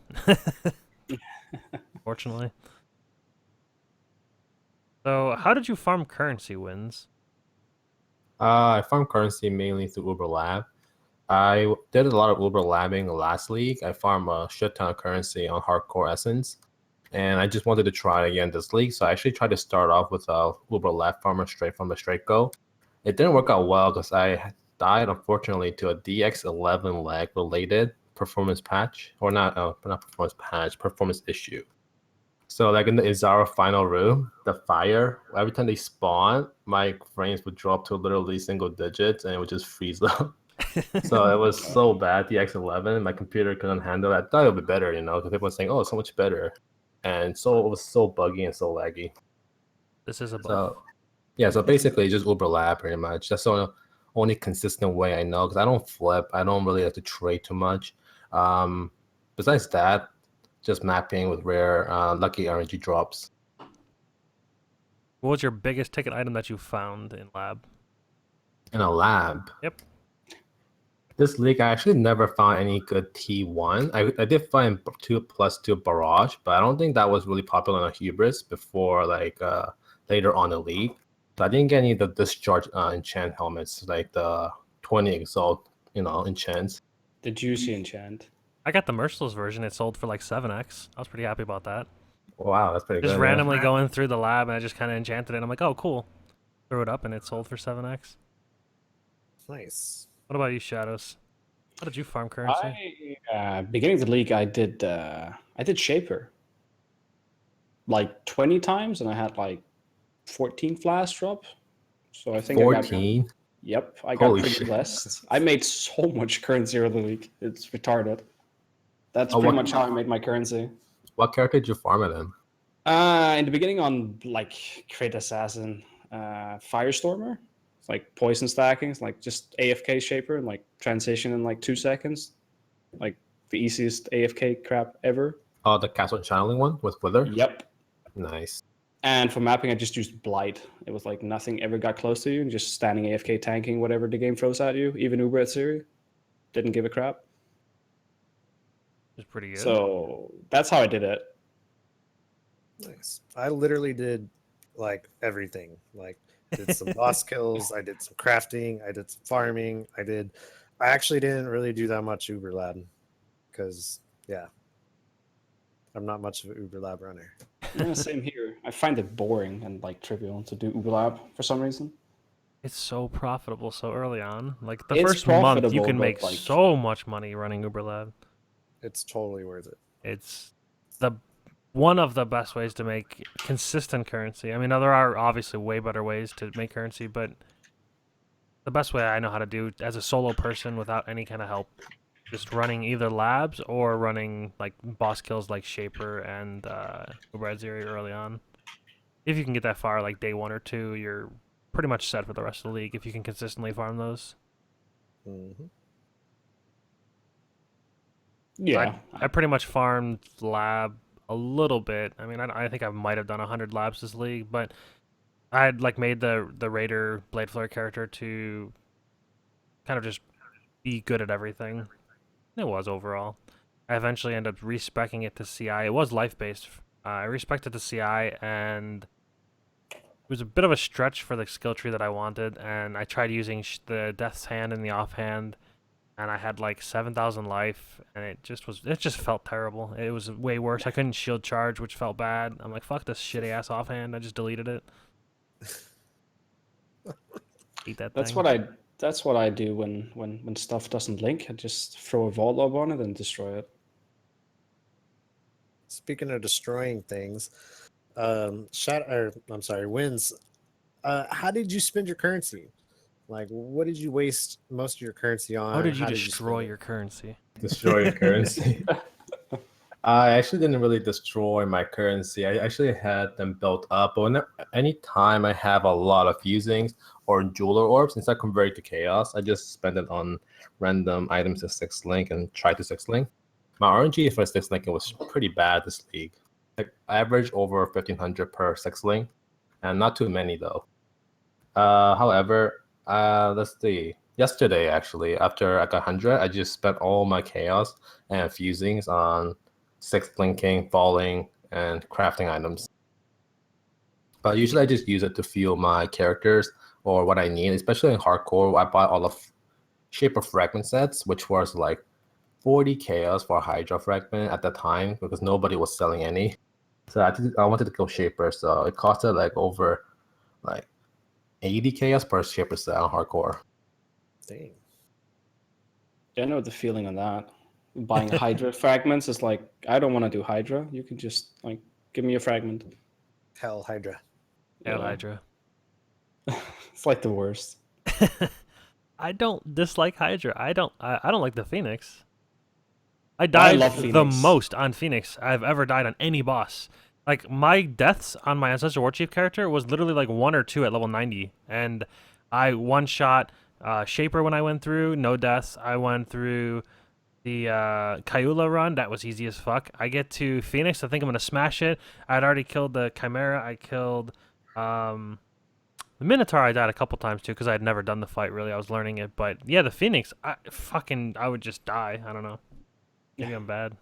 Fortunately. So how did you farm currency wins? I farm currency mainly through Uber Lab. I did a lot of Uber labbing last league. I farmed a shit ton of currency on Hardcore Essence, and I just wanted to try it again this league. So I actually tried to start off with a Uber lab farmer straight from the straight go. It didn't work out well because I died unfortunately to a DX11 lag related performance patch, or not performance patch, performance issue. So like in the Izara final room, the fire, every time they spawn, my frames would drop to literally single digits and it would just freeze up. So it was so bad, the X11, my computer couldn't handle it. I thought it would be better, because people were saying, oh, it's so much better. And so it was so buggy and so laggy. This is a bug. So yeah, so basically just Uber lab pretty much. That's the only consistent way I know, because I don't flip. I don't really have to trade too much. Besides that, just mapping with rare lucky RNG drops. What was your biggest ticket item that you found in lab? In a lab? Yep. This league, I actually never found any good T1. I did find 2+2 Barrage, but I don't think that was really popular on Hubris before, later on in the league. So I didn't get any of the Discharge enchant helmets, like the 20 Exalt, enchants. The juicy enchant. I got the Merciless version. It sold for like 7x. I was pretty happy about that. Wow, that's pretty good. Just randomly going through the lab, and I just kind of enchanted it. I'm like, oh, cool. Threw it up, and it sold for 7x. Nice. What about you, Shadows? How did you farm currency? Beginning of the league, I did Shaper like 20 times, and I had like 14 flash drop. So I think 14. Yep, I got Holy pretty shit. blessed. I made so much currency over the league. It's retarded. That's pretty much how I made my currency. What character did you farm it in? In the beginning on like Crit Assassin, Firestormer. It's like poison stacking. It's like just AFK Shaper and like transition in like 2 seconds. Like the easiest AFK crap ever. Oh, the castle channeling one with Wither? Yep. Nice. And for mapping, I just used Blight. It was like nothing ever got close to you, and just standing AFK tanking whatever the game throws at you. Even Uber at Siri didn't give a crap. It's pretty good. So that's how I did it. Nice. I literally did like everything. Like did some boss kills, I did some crafting, I did some farming, I actually didn't really do that much Uber Lab because I'm not much of an Uber Lab runner. Yeah, same here. I find it boring and like trivial to do Uber Lab for some reason. It's so profitable so early on. Like the It's first month, you profitable, can but, make like- so much money running Uber Lab. It's totally worth it. It's one of the best ways to make consistent currency. I mean, there are obviously way better ways to make currency, but the best way I know how to do as a solo person without any kind of help, just running either labs or running like boss kills like Shaper and Windz0099 early on. If you can get that far, like day 1 or 2, you're pretty much set for the rest of the league if you can consistently farm those. Mm-hmm. Yeah. I pretty much farmed lab a little bit. I mean, I think I might have done 100 labs this league, but I had like made the Raider Blade Flare character to kind of just be good at everything. It was overall. I eventually ended up respecking it to CI. It was life-based. I respected to CI, and it was a bit of a stretch for the skill tree that I wanted, and I tried using the Death's Hand and the offhand, and I had like 7,000 life, and it just felt terrible. It was way worse. I couldn't shield charge, which felt bad. I'm like, fuck this shitty ass offhand. I just deleted it. Eat that That's thing. That's what I do when stuff doesn't link. I just throw a vault lob on it and destroy it. Speaking of destroying things, Windz. How did you spend your currency? Like, what did you waste most of your currency on? How did you spend destroy it? your currency? Destroy your currency. I actually didn't really destroy my currency. I actually had them built up. But any time I have a lot of fusings or jeweler orbs, instead of converting to chaos, I just spend it on random items to 6 link and try to 6 link. My RNG for 6 link was pretty bad this league. Like average over 1,500 per 6 link, and not too many though. However, let's see. Yesterday, actually, after I got 100, I just spent all my chaos and fusings on 6 blinking, falling, and crafting items. But usually I just use it to fuel my characters or what I need, especially in hardcore. I bought all of Shaper fragment sets, which was like 40 chaos for a Hydra fragment at the time because nobody was selling any. So I wanted to go Shaper, so it costed like over like 80 chaos per Shaper set on hardcore. Dang. Yeah, I know the feeling on that. Buying Hydra fragments is like, I don't want to do Hydra. You can just like give me a fragment. Hell Hydra. Hail Yeah. Hydra. It's like the worst. I don't dislike Hydra. I don't like the Phoenix. I I died love the Phoenix. most on Phoenix I've ever died on any boss. Like my deaths on my Ancestral War Chief character was literally like 1 or 2 at level 90, and I one shot Shaper when I went through, no deaths. I went through the Kyula run, that was easy as fuck. I get to Phoenix, I think I'm gonna smash it. I'd already killed the Chimera. I killed the Minotaur. I died a couple times too because I had never done the fight really. I was learning it, but yeah, the Phoenix, I would just die. I don't know. Maybe I'm bad.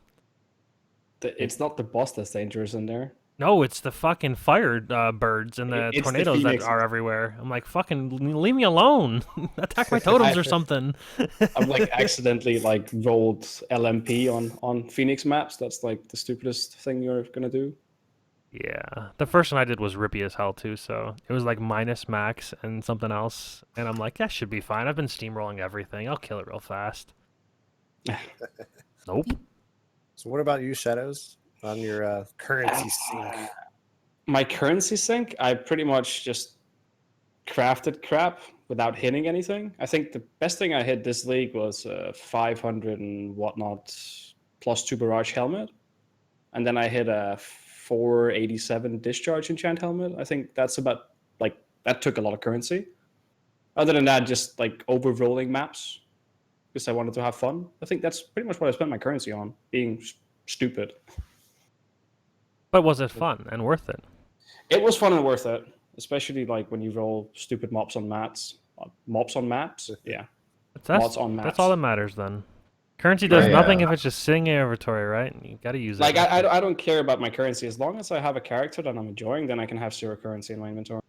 It's not the boss that's dangerous in there. No, it's the fucking fire birds and the It's the tornadoes that Phoenix. are everywhere. I'm like, fucking leave me alone. Attack my totems or something. I've like accidentally like rolled LMP on Phoenix maps. That's like the stupidest thing you're gonna do. Yeah, the first one I did was rippy as hell too, so it was like minus max and something else, and I'm like, that should be fine. I've been steamrolling everything. I'll kill it real fast. Nope. So what about you, Shadows? On your currency sync? My currency sync, I pretty much just crafted crap without hitting anything. I think the best thing I hit this league was 500 and whatnot plus 2 barrage helmet, and then I hit a 487 discharge enchant helmet. I think that's about like that took a lot of currency. Other than that, just like over rolling maps because I wanted to have fun. I think that's pretty much what I spent my currency on, being stupid. But was it fun and worth it? It was fun and worth it, especially like when you roll stupid mobs on mats. Mobs on maps, yeah. Mods on maps. That's all that matters then. Currency does Yeah. nothing if it's just sitting in your inventory, right? You gotta use Like it. I don't care about my currency as long as I have a character that I'm enjoying. Then I can have 0 currency in my inventory.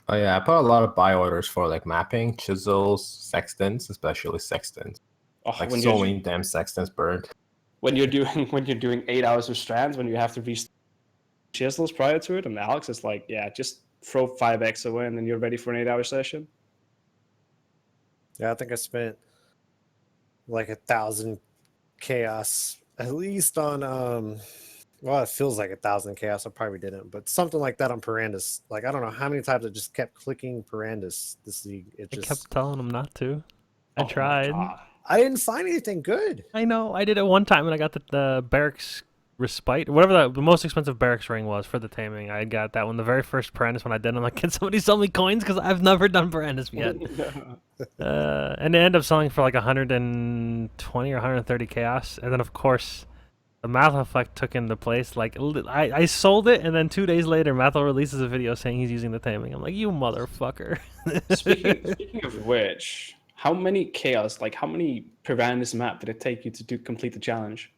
Oh yeah, I put a lot of buy orders for like mapping, chisels, sextants, especially sextants. Oh, Like when so you're many damn sextants burned. when you're doing 8 hours of strands, when you have to restart chisels prior to it, and Alex is like, yeah, just throw 5x away and then you're ready for an 8-hour session. Yeah, I think I spent like 1,000 chaos at least on well, it feels like 1,000 chaos. I probably didn't, but something like that on Parandus. Like I don't know how many times I just kept clicking Parandus this league. I It just kept telling him not to. I Oh my tried. God. I didn't find anything good. I know. I did it one time and I got the barracks respite, whatever the most expensive barracks ring was for the taming. I got that one, the very first Parandus when I did. I'm like, can somebody sell me coins? Because I've never done Parandus yet. And they end up selling for like 120 or 130 chaos. And then, of course, the Mathel effect took into place. Like, I sold it, and then 2 days later, Mathel releases a video saying he's using the taming. I'm like, you motherfucker. Speaking of which, how many chaos, like how many Parandus map did it take you to complete the challenge?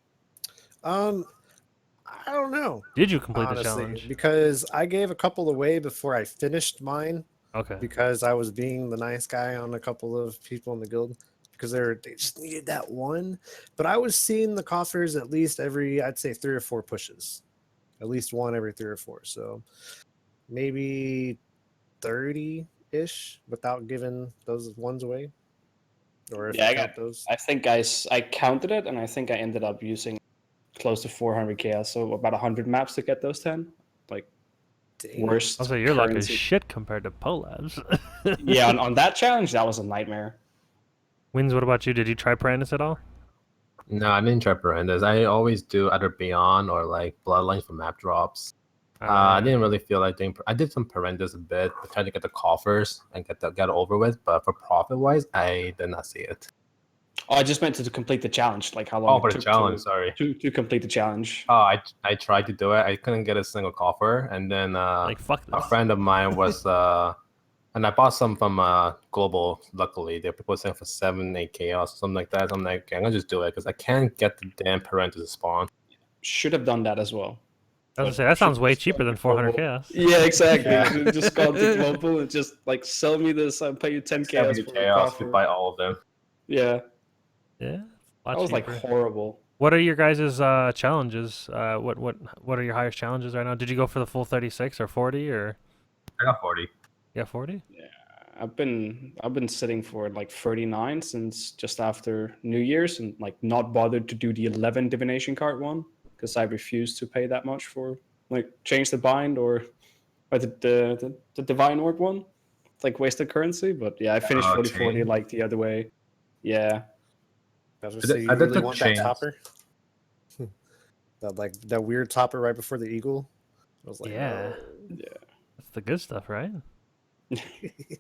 I don't know. Did you complete Honestly, the challenge? because I gave a couple away before I finished mine. Okay. Because I was being the nice guy on a couple of people in the guild because they just needed that one. But I was seeing the coffers at least every, I'd say 3 or 4 pushes, at least one every 3 or 4. So maybe 30-ish without giving those ones away. Or if Yeah, I I count those. I think I counted it, and I think I ended up using close to 400 chaos, so about 100 maps to get those 10. Like, Dang. worst. Also, your luck is currency. shit compared to Polab's. Yeah, on that challenge, that was a nightmare. Wins, what about you? Did you try Parandus at all? No, I didn't try Parandas. I always do either Beyond or like Bloodlines for map drops. I didn't really feel like doing. I did some Parandas a bit, but trying to get the coffers and get it over with. But for profit wise, I did not see it. Oh, I just meant to complete the challenge. Like how long Oh, for it the took challenge, sorry. to complete the challenge. Oh, I tried to do it. I couldn't get a single coffer, and then like, fuck a this. friend of mine was and I bought some from Global. Luckily, they're people saying for 7-8 chaos or something like that. So I'm like, okay, I'm gonna just do it because I can't get the damn Parentis to spawn. Should have done that as well. I was gonna say that sounds way cheaper than 400 chaos. Yeah, exactly. Just gone to global and just like sell me this. I'll pay you 10 chaos for a chaos to coffer. buy all of them. Yeah, Yeah, a lot that was like cheaper. horrible. What are your guys' challenges? What are your highest challenges right now? Did you go for the full 36 or 40 or? I got 40. Yeah, 40. Yeah, I've been sitting for like 39 since just after New Year's, and like not bothered to do the 11 divination card one because I refused to pay that much for like change the bind or the divine orb one. It's like wasted currency, but yeah, I finished 40 change. like the other way. Yeah, I was I gonna say, did- you I did really the want chains. that topper? That weird topper right before the eagle? I was like, Yeah, no. that's the good stuff, right?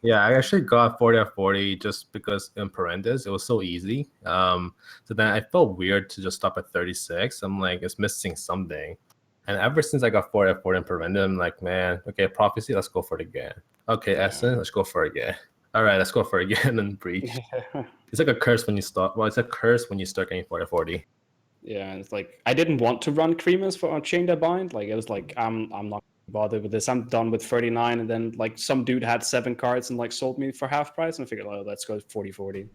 Yeah, I actually got 40 out of 40 just because in parentheses it was so easy. So then I felt weird to just stop at 36. I'm like, it's missing something. And ever since I got 40 out of 40 in parentheses, I'm like, man, okay, prophecy, let's go for it again. Okay, Yeah. essence, let's go for it again. All right, let's go for it again and breach. It's like a curse when you start. Well, it's a curse when you start getting 40 out of 40. Yeah, it's like I didn't want to run creamers for chain that bind. Like it was like I'm not bothered with this. I'm done with 39, and then like some dude had 7 cards and like sold me for half price, and I figured, oh, let's go 40-40.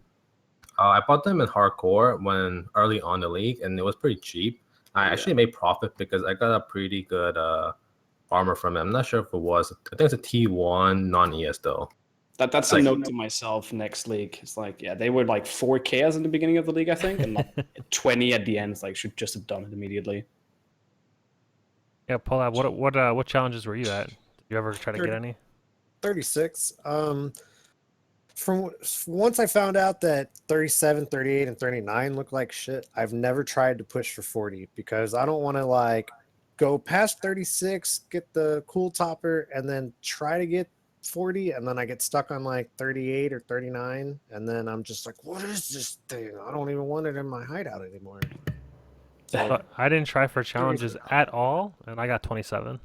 I bought them in hardcore when early on the league, and it was pretty cheap. I actually made profit because I got a pretty good armor from it. I'm not sure if it was. I think it's a T1 non-ES though. That's a note to myself next league. It's like, yeah, they were like 4Ks in the beginning of the league, I think, and like 20 at the end. It's like should just have done it immediately. Yeah, Poetalk, what challenges were you at? Did you ever try to get any? 36. From once I found out that 37, 38, and 39 look like shit, I've never tried to push for 40 because I don't want to like go past 36, get the cool topper, and then try to get 40, and then I get stuck on like 38 or 39, and then I'm just like, what is this thing? I don't even want it in my hideout anymore. So I didn't try for challenges at all, and I got 27.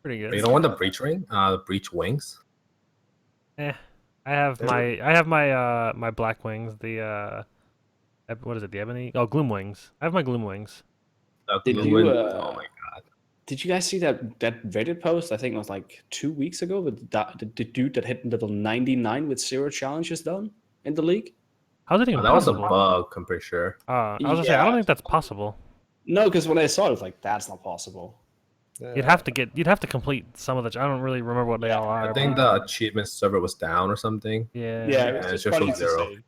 Pretty good. You don't want the breach ring? The breach wings? I have my black wings. The what is it? The ebony? Oh, gloom wings. I have my gloom wings. Did Gloom you, wing? Oh my god. Did you guys see that Reddit post? I think it was like 2 weeks ago with the dude that hit level 99 with 0 challenges done in the league. How's it even That was a possible? bug, I'm pretty sure. I was gonna say I don't think that's possible. No, because when I saw it, I was like, that's not possible. You'd have to complete some of the. I don't really remember what they all are. I think the achievement server was down or something. Yeah. It's just funny showed to 0. say.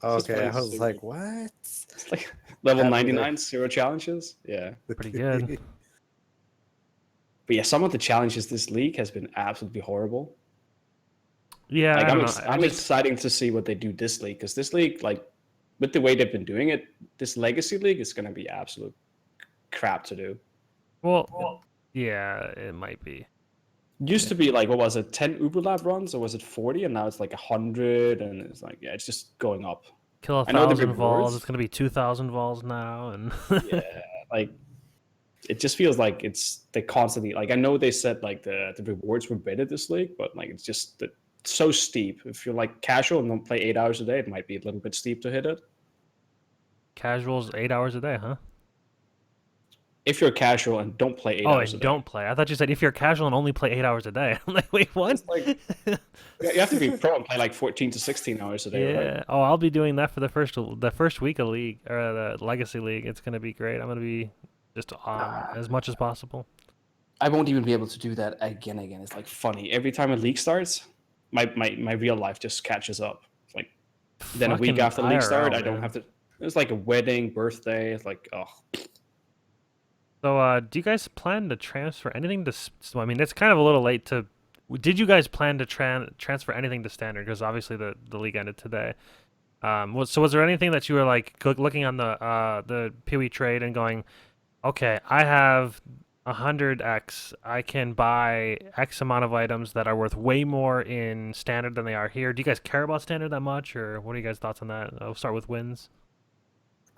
Okay, I funny to was see. like, what? It's like level Happy 99, 0 challenges. Yeah. Pretty good. But yeah, some of the challenges this league has been absolutely horrible. Yeah, Like I I'm, don't know. I'm excited to see what they do this league, because this league, like with the way they've been doing it, this legacy league is going to be absolute crap to do. Well, yeah, it might be. Used to be like, what was it, 10 Uber Lab runs, or was it 40? And now it's like 100, and it's like, yeah, it's just going up. Kill I know the 1,000 vols. rewards. It's gonna be 2,000 vols now, and Yeah, like it just feels like they constantly, like, I know they said like the rewards were better this league, but like it's just so steep. If you're like casual and don't play 8 hours a day, it might be a little bit steep to hit it. casuals 8 hours a day, huh? If you're casual and don't play 8 Oh, hours a and day. don't play. I thought you said if you're casual and only play 8 hours a day. I'm like, wait, what? It's like, you have to be pro and play like 14 to 16 hours a day, Yeah. right? Oh, I'll be doing that for the first week of league or the legacy league. It's gonna be great. I'm gonna be just as much as possible. I won't even be able to do that again. It's like funny. Every time a league starts, my real life just catches up. It's like then a week Fucking after league start, IRL, I don't man. have to. It's like a wedding, birthday. It's like, oh, So, do you guys plan to transfer anything to? So, I mean, it's kind of a little late to. Did you guys plan to transfer anything to standard? Because obviously the league ended today. Was there anything that you were like looking on the PoE trade and going, okay, I have 100x. I can buy X amount of items that are worth way more in standard than they are here. Do you guys care about standard that much, or what are you guys' thoughts on that? I'll start with Windz.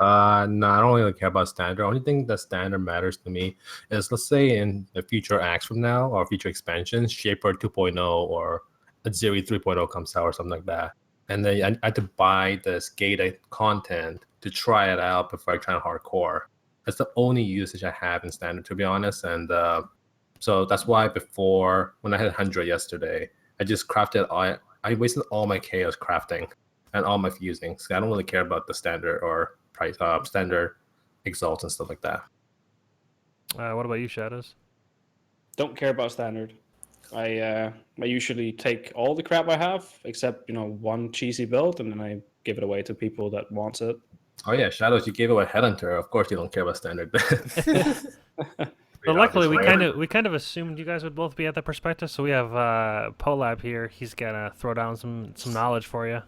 No, I don't really care about standard. Only thing that standard matters to me is, let's say in the future acts from now or future expansions, Shaper 2.0 or Aziri 3.0 comes out or something like that. And then I had to buy this gated content to try it out before I try hardcore. That's the only usage I have in standard, to be honest. And so that's why before, when I had 100 yesterday, I just crafted. I wasted all my chaos crafting and all my fusing. So I don't really care about the standard or standard exalts and stuff like that. What about you, Shadows? Don't care about standard. I usually take all the crap I have except one cheesy build, and then I give it away to people that wants it. Oh yeah, Shadows, you gave away Headhunter. Of course you don't care about standard. So luckily, we kind of assumed you guys would both be at that perspective. So we have Polab here. He's gonna throw down some knowledge for you.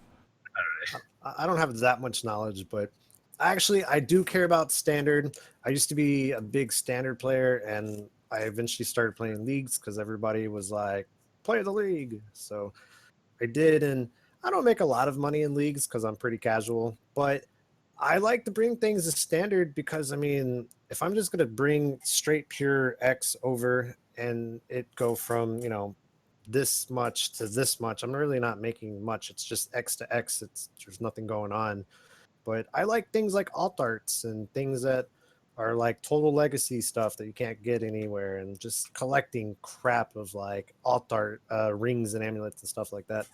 I don't have that much knowledge, but actually I do care about standard. I used to be a big standard player, and I eventually started playing leagues because everybody was like, play the league. So I did, and I don't make a lot of money in leagues because I'm pretty casual, but I like to bring things to standard because, I mean, if I'm just going to bring straight pure X over and it go from, this much to this much, I'm really not making much. It's just X to X. There's nothing going on. But I like things like alt arts and things that are like total legacy stuff that you can't get anywhere, and just collecting crap of like alt art rings and amulets and stuff like that.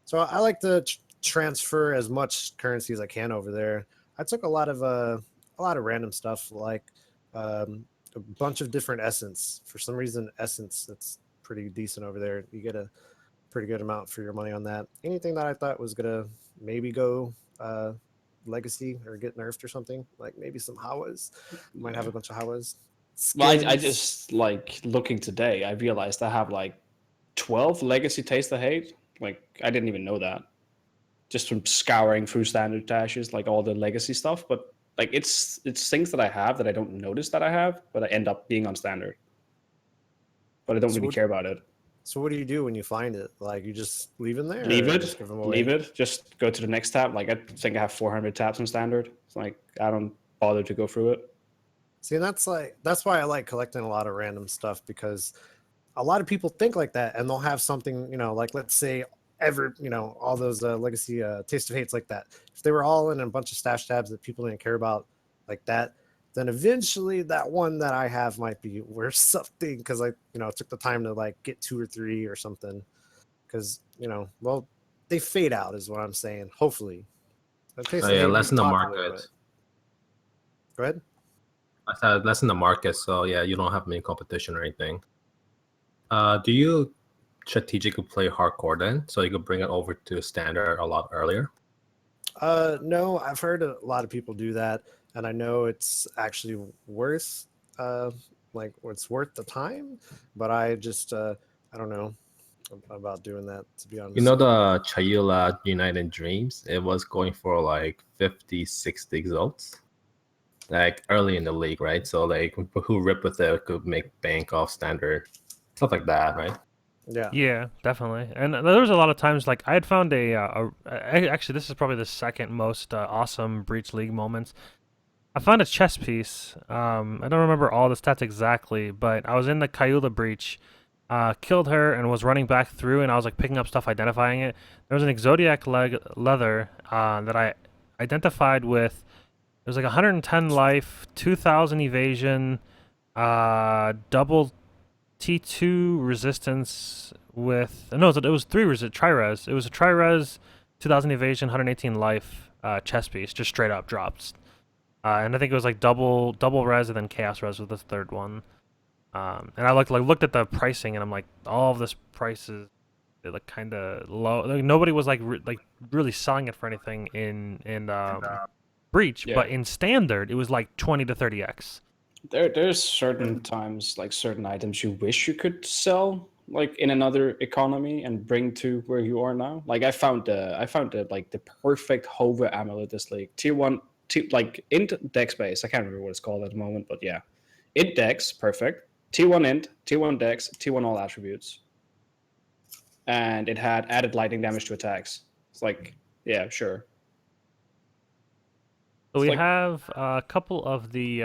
So I like to transfer as much currency as I can over there. I took a lot of random stuff, like a bunch of different essence. For some reason, essence, that's pretty decent over there. You get a pretty good amount for your money on that. Anything that I thought was gonna maybe go legacy or get nerfed or something, like maybe some Hawas. Might have a bunch of Hawas. Well, I just like looking today, I realized I have like 12 legacy taste I hate. Like I didn't even know that. Just from scouring through standard dashes, like all the legacy stuff, but like it's things that I have that I don't notice that I have, but I end up being on standard. But I don't really care about it. So what do you do when you find it? Like you just leave it there? Leave it. Just give them away? Leave it. Just go to the next tab. Like I think I have 400 tabs on standard. It's like I don't bother to go through it. See, and that's why I like collecting a lot of random stuff, because a lot of people think like that, and they'll have something, like let's say all those legacy taste of hates like that. If they were all in a bunch of stash tabs that people didn't care about like that, then eventually that one that I have might be worth something, because I took the time to like get 2 or 3 or something, because well, they fade out is what I'm saying. Hopefully. Less in the market. Go ahead. I said less in the market, so yeah, you don't have any competition or anything. Do you strategically play hardcore then, so you could bring it over to standard a lot earlier? No, I've heard a lot of people do that, and I know it's actually worth it's worth the time, but I just I don't know about doing that, to be honest. You know the Chayula United Dreams, it was going for like 50, 60 exalts, like early in the league, right? So like who rip with it could make bank off standard, stuff like that, right? Yeah, definitely. And there was a lot of times, like I had found actually this is probably the second most awesome Breach League moments. I found a chess piece. I don't remember all the stats exactly, but I was in the Kayula Breach, killed her, and was running back through, and I was like picking up stuff, identifying it. There was an Exodiac leather that I identified with. It was like 110 life, 2,000 evasion, double T2 resistance with it was 3 tri-res. It was a tri-res, 2,000 evasion, 118 life chess piece, just straight up drops. And I think it was like double res and then chaos res with the third one. And I looked at the pricing, and I'm like, all of this price is like kind of low. Like nobody was like really selling it for anything in Breach, but in standard it was like 20 to 30x. There's certain times, like certain items you wish you could sell like in another economy and bring to where you are now. Like I found like the perfect Hova amulet this league. Tier 1 like int dex base. I can't remember what it's called at the moment, but yeah. Int dex, perfect. Tier 1 int, Tier 1 dex, Tier 1 all attributes. And it had added lightning damage to attacks. It's like, yeah, sure. So we have a couple of the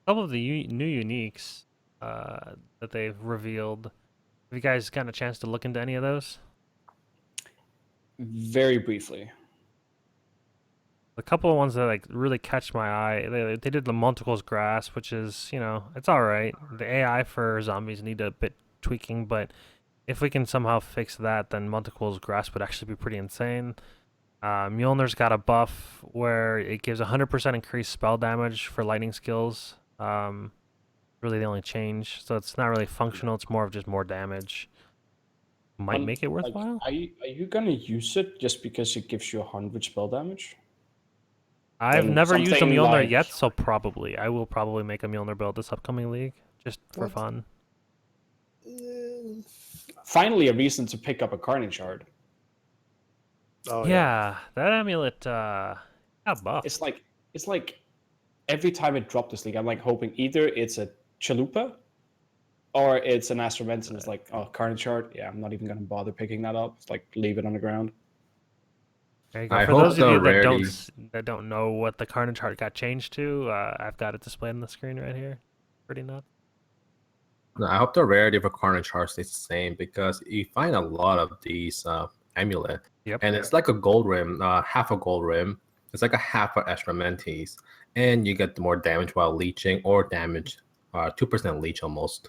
new uniques that they've revealed. Have you guys gotten a chance to look into any of those? Very briefly. A couple of ones that like really catch my eye. They did the Monticle's Grasp, which is, it's all right. The AI for zombies need a bit tweaking, but if we can somehow fix that, then Monticle's Grasp would actually be pretty insane. Mjolnir's got a buff where it gives 100% increased spell damage for lightning skills. Really the only change. So it's not really functional. It's more of just more damage. Might make it worthwhile. Are you gonna use it just because it gives you 100 spell damage? I've never used a something Mjolnir like- yet, so probably. I will probably make a Mjolnir build this upcoming league, just for What? fun. Finally, a reason to pick up a Carnage shard. Oh Yeah, that amulet got buff. It's like every time it dropped this league, I'm like hoping either it's a Chalupa or it's an Astroments, and it's like, oh, Carnage shard. Yeah, I'm not even gonna bother picking that up. It's like leave it on the ground. There you go. I For hope those of the you that rarities- don't know what the Carnage heart got changed to, I've got it displayed on the screen right here. Pretty nuts. No, I hope the rarity of a Carnage Heart stays the same because you find a lot of these amulet, Yep. and it's like a gold rim, half a gold rim. It's like a half of Astromentes, and you get more damage while leeching or damage, 2% leech almost.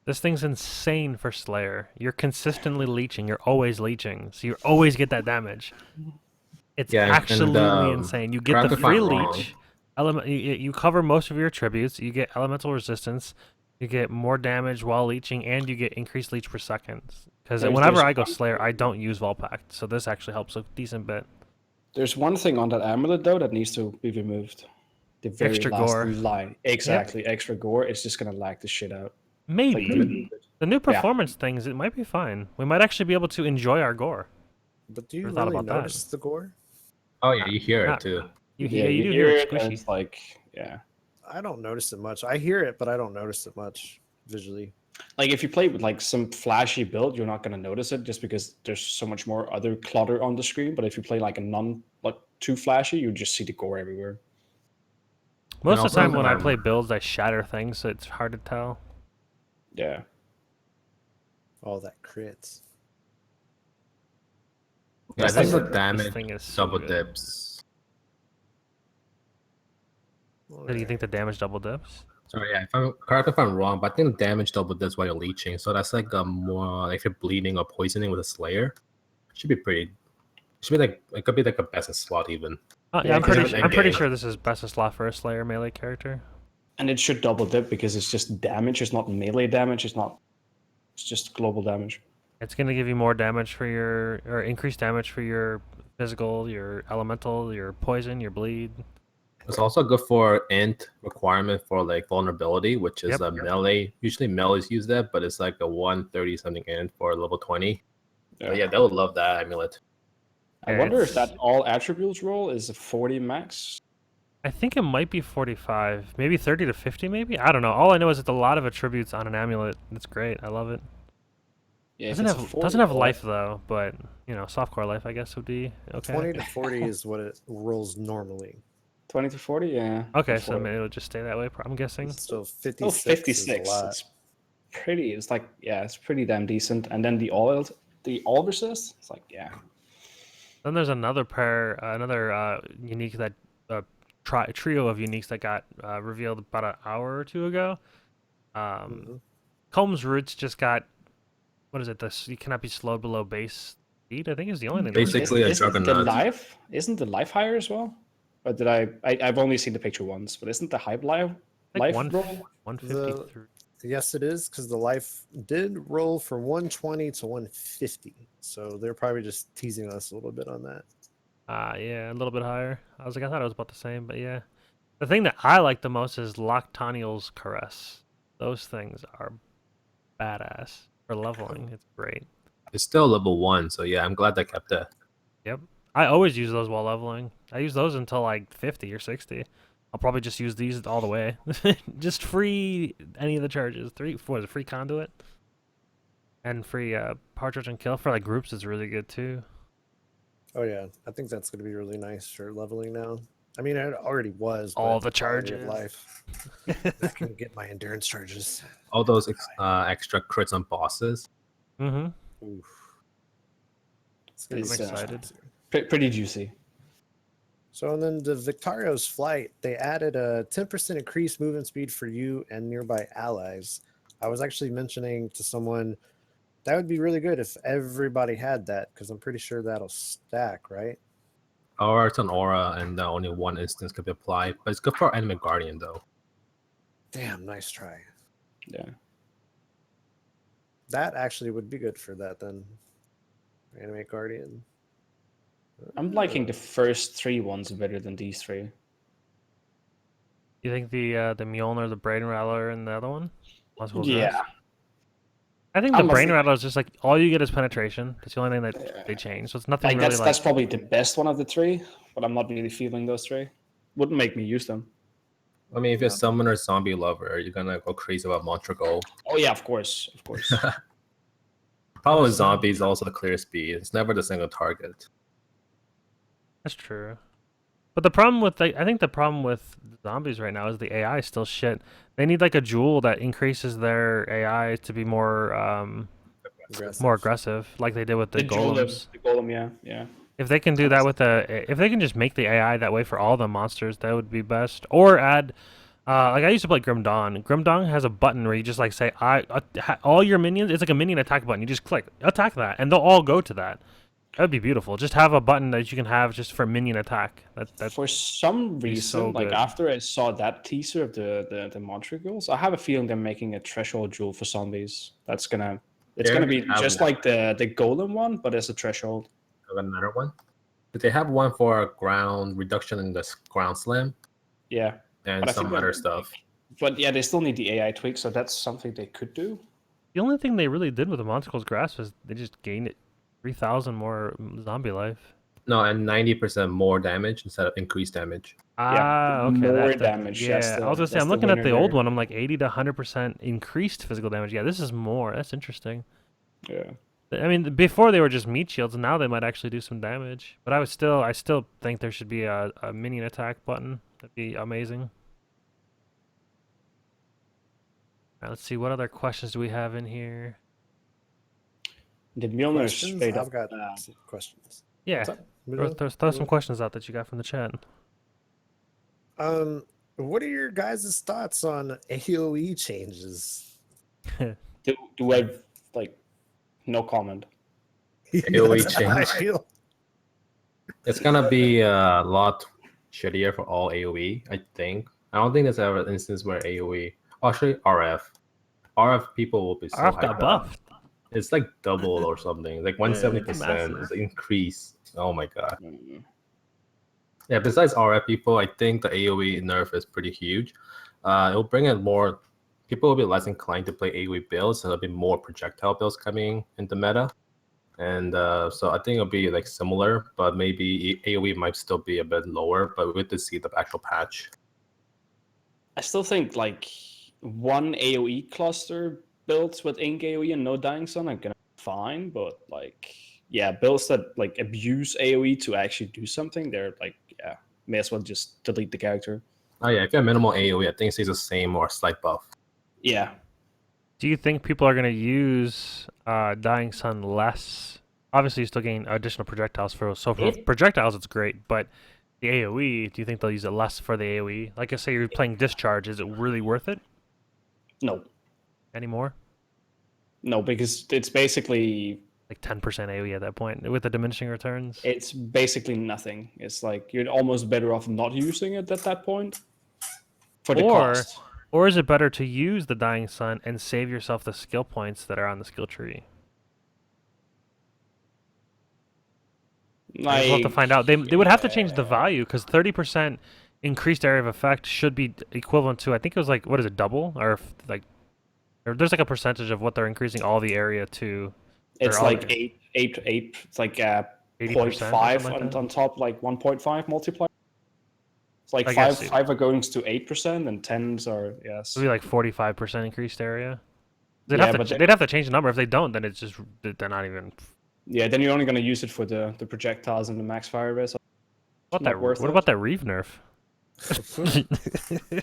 This thing's insane for Slayer. You're consistently leeching. You're always leeching, so you always get that damage. It's Yeah, and, absolutely insane. You get correct the me if I'm free wrong. leech. You cover most of your attributes. You get elemental resistance. You get more damage while leeching, and you get increased leech per second. Because whenever there's I go one- Slayer, I don't use Volpact, so this actually helps a decent bit. There's one thing on that amulet though that needs to be removed. The very Extra last gore. line. Exactly, extra gore. It's just gonna lag the shit out. Maybe. Like, The new performance things, it might be fine. We might actually be able to enjoy our gore. But do you Never thought really about that. notice the gore? Oh yeah, you hear Not- it too. You do hear it and squishy. it's like, yeah. I don't notice it much. I hear it, but I don't notice it much visually. Like if you play with like some flashy build, you're not gonna notice it just because there's so much more other clutter on the screen. But if you play like a like too flashy, you just see the gore everywhere. Most of the also time when I them- play builds, I shatter things, so it's hard to tell. Yeah. All that crits. Yeah, I This think the thing- damage this thing is so double good. dips. Do you think the damage double dips? Sorry, yeah, correct if I'm wrong, but I think the damage double dips while you're leeching. So that's like a more like if you're bleeding or poisoning with a Slayer, should be pretty. Should be like it could be like a best slot even. Yeah, Yeah, I'm 'cause pretty. it- I'm pretty game. sure this is best of slot for a Slayer melee character. And it should double dip because it's just damage. It's not melee damage. It's just global damage. It's gonna give you more damage for your, or increased damage for your physical, your elemental, your poison, your bleed. It's also good for int requirement for like vulnerability, which is Yep. a melee. Usually melees use that, but it's like a 130 something int for level 20. But yeah, they would love that amulet. I Yeah, wonder if it's- that all attributes roll is a 40 max. I think it might be 45, maybe 30 to 50, maybe. I don't know. All I know is it's a lot of attributes on an amulet. It's great. I love it. Yeah, if Doesn't it's a have 40 doesn't have roll, life though, but softcore life I guess would be okay. 20 to 40 is what it rolls normally. 20 to 40, yeah. Okay, That's so what- maybe it'll just stay that way. I'm guessing. So 56, Oh, 56. is a lot. It's pretty. It's like, yeah, it's pretty damn decent. And then the all resist. It's like, yeah. Then there's another unique that trio of uniques that got revealed about an hour or two ago. Mhm. Combs Roots just got, what is it? You cannot be slowed below base speed. I think is the only thing. that was Basically, a Isn't the juggernaut. life? Isn't the life higher as well? Or did I've only seen the picture once, but isn't the hype life like life roll? 153. Yes, it is, because the life did roll from 120 to 150. So they're probably just teasing us a little bit on that. Yeah, a little bit higher. I thought it was about the same, but yeah. The thing that I like the most is Loctaniel's Caress. Those things are badass for leveling. It's great. It's still level 1, so yeah, I'm glad they kept that. Yep. I always use those while leveling. I use those until like 50 or 60. I'll probably just use these all the way. Just free any of the charges. Free conduit? And free partridge and kill for like groups is really good too. Oh, yeah. I think that's going to be really nice for leveling now. I mean, it already was. All but the quality of charges. Life. I can get my endurance charges. All those extra crits on bosses. Mm-hmm. Oof. It's gonna It's, be excited. Pretty juicy. So and then the Victario's flight, they added a 10% increased movement speed for you and nearby allies. I was actually mentioning to someone that would be really good if everybody had that, because I'm pretty sure that'll stack, right? Or it's an aura, and only one instance could be applied. But it's good for Enemy Guardian, though. Damn, nice try. Yeah. That actually would be good for that then. Animate Guardian. I'm liking the first 3 ones better than these 3. You think the Mjolnir, the Brain Rattler, and the other one? Multiple Yeah. Grass? I think the I'm Brain mostly- Rattler is just like all you get is penetration. That's the only thing that they change. So it's nothing Like really that's probably the best one of the 3, but I'm not really feeling those 3. Wouldn't make me use them. I mean, if you're a summoner zombie lover, you're gonna go crazy about Montrego. Oh yeah, of course, of course. Problem with zombies is also the clear speed. It's never the single target. That's true. But the problem with I think the problem with zombies right now is the AI is still shit. They need like a jewel that increases their AI to be more aggressive, like they did with the golems. The golem, yeah. If they can do that with if they can just make the AI that way for all the monsters, that would be best. Or add, like I used to play Grim Dawn. Grim Dawn has a button where you just like say, all your minions. It's like a minion attack button. You just click attack that, and they'll all go to that. That would be beautiful. Just have a button that you can have just for minion attack. That For some reason, so like good. after I saw that teaser of the Montrigals, I have a feeling they're making a threshold jewel for zombies. It's gonna be just like the golem one, but as a threshold. Have another one. But they have one for ground reduction in the ground slam Yeah, and But I some think other that- stuff. but yeah, they still need the AI tweak, so that's something they could do. the only thing they really did with the Monstrous Grasp is they just gained it 3,000 more zombie life. No, and 90% more damage instead of increased damage. Ah, okay. more damage, Yeah, that's I was gonna say that's I'm the looking at the winner old there. one. I'm like 80 to 100% increased physical damage. Yeah, this is more. That's interesting. Yeah. I mean, before they were just meat shields, and now they might actually do some damage. But I still think there should be a minion attack button. That'd be amazing. All right, let's see what other questions do we have in here. The Mjolnir is Questions? straight I've up. got some questions. Yeah, What's up? throw some questions out that you got from the chat. What are your guys' thoughts on AoE changes? Do I like no comment? AoE That's how I change. feel. It's gonna be a lot shittier for all AoE, I think. I don't think there's ever an instance where AoE. Actually, RF people will be so RF hyped got up. buffed. It's like double or something. Like 170% massive. is increase. Oh my god. Mm. Yeah, besides RF people, I think the AoE nerf is pretty huge. It'll bring in more. People will be less inclined to play AoE builds, and there'll be more projectile builds coming into meta. And so I think it'll be like similar, but maybe AoE might still be a bit lower. But we have to see the actual patch. I still think like one AoE cluster builds with ink AoE and no dying sun are gonna be fine, but like yeah, builds that like abuse AoE to actually do something, they're like yeah, may as well just delete the character. Oh yeah, if you have minimal AoE, I think it stays the same or a slight buff. Yeah. Do you think people are going to use Dying Sun less? Obviously, you still gain additional projectiles for projectiles. It's great, but the AOE, do you think they'll use it less for the AOE? Like I say, you're playing Discharge. Is it really worth it No. anymore? No, because it's basically Like 10% AOE at that point with the diminishing returns. it's basically nothing. It's like you're almost better off not using it at that point for the cost. Or is it better to use the Dying Sun and save yourself the skill points that are on the skill tree? I just want to find out. They would have to change the value because 30% increased area of effect should be equivalent to, I think it was like, what is it, double? Or there's like a percentage of what they're increasing all the area to. It's all like the- 8, it's like 80% or 0.5 something like that? on top, like 1.5 multiplier. It's like I guess 5 are going to 8% and 10s are yes. It'd be like 45% increased area. They'd Yeah, have but to they'd have to change the number. If they don't, then it's just they're not even. Yeah, then you're only going to use it for the projectiles and the max fire rate. What not worth What it. about that Reeve nerf? The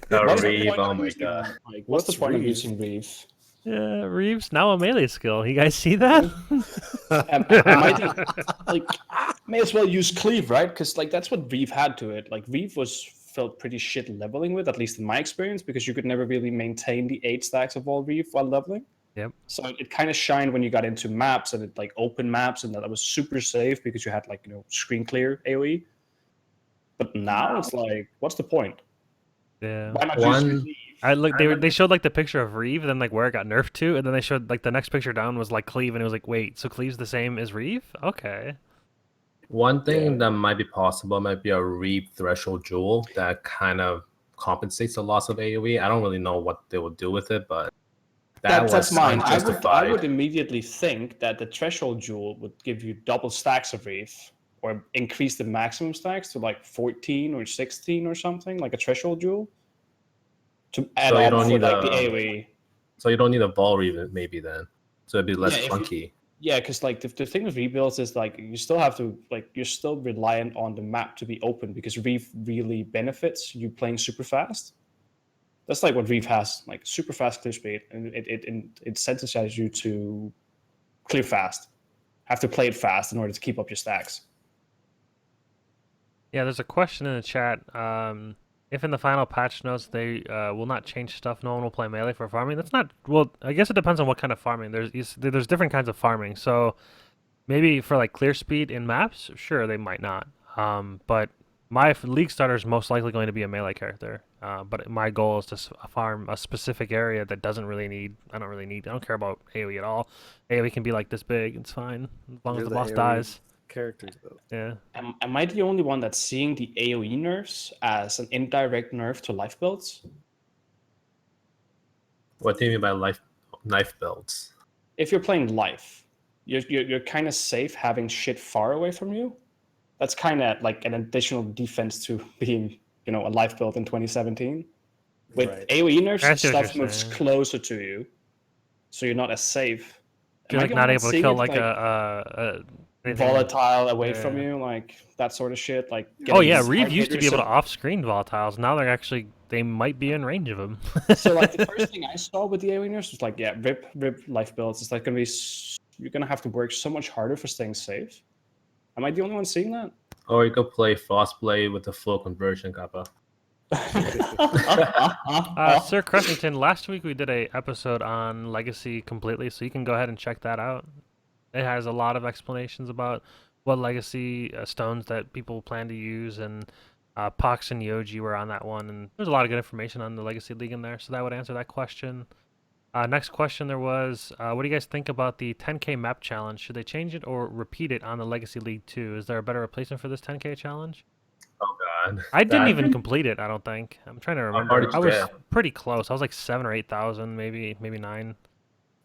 What's the Reeve, point oh of my using- god. What's the What's point of Reeve? using Reeve? Yeah, Reeves now a melee skill. You guys see that? I might like may as well use cleave, right? Because like that's what Reeve had to it. Like Reeve felt pretty shit leveling with, at least in my experience, because you could never really maintain the 8 stacks of all Reeve while leveling. Yep. So it kind of shined when you got into maps and it like open maps, and that was super safe because you had like screen clear AOE. But now it's like, what's the point? Yeah. Why not One- use Reeve? They showed like the picture of Reeve, then like where it got nerfed to, and then they showed like the next picture down was like Cleave, and it was like, wait, so Cleave's the same as Reeve? Okay. One thing Yeah. that might be possible might be a Reap Threshold Jewel that kind of compensates the loss of AoE. I don't really know what they will do with it, but That's was mine. I unjustified. would immediately think that the threshold jewel would give you double stacks of Reeve, or increase the maximum stacks to like 14 or 16 or something, like a threshold jewel. To add So you on don't for need like the a- AoE. So you don't need a Ball Reap maybe then. So it'd be less Yeah, if you- clunky. Yeah, because like the thing with rebuilds is like you still have to like you're still reliant on the map to be open, because Reeve really benefits you playing super fast. That's like what Reeve has, like super fast clear speed, and it incentivizes you to clear fast. Have to play it fast in order to keep up your stacks. Yeah, there's a question in the chat. If in the final patch notes they will not change stuff, no one will play melee for farming. That's not, well, I guess it depends on what kind of farming. There's different kinds of farming. So maybe for like clear speed in maps, sure, they might not. But my league starter is most likely going to be a melee character. But my goal is to farm a specific area that doesn't really need. I don't care about AoE at all. AoE can be like this big. It's fine as long as You're the the boss AoE dies. Characters though. Yeah. Am I the only one that's seeing the AoE nerfs as an indirect nerf to life builds? What do you mean by knife builds? If you're playing life, you're kind of safe having shit far away from you. That's kind of like an additional defense to being, a life build in 2017. With Right. AoE nerfs, I see what stuff you're moves saying. closer to you, so you're not as safe. You're Am I like the not only one able to seeing kill it, like a anything- volatile away from Yeah. you, like that sort of shit. Like Oh getting yeah, hard Reeve used to be able to hitters. off-screen volatiles. Now they might be in range of him. So like the first thing I saw with the AoE nerfs was like, yeah, rip life builds. It's like gonna be you're gonna have to work so much harder for staying safe. Am I the only one seeing that? Or you could play Frostblade with the full conversion kappa. Sir Cressington, last week we did a episode on Legacy completely, so you can go ahead and check that out. It has a lot of explanations about what Legacy stones that people plan to use, and Pox and Yoji were on that one, and there's a lot of good information on the Legacy League in there, so that would answer that question. Next question there was, what do you guys think about the 10K map challenge? Should they change it or repeat it on the Legacy League 2? Is there a better replacement for this 10K challenge? Oh god. I didn't That- even complete it, I don't think. I'm trying to remember. far did you I was get? pretty close. I was like 7 or 8,000, maybe 9.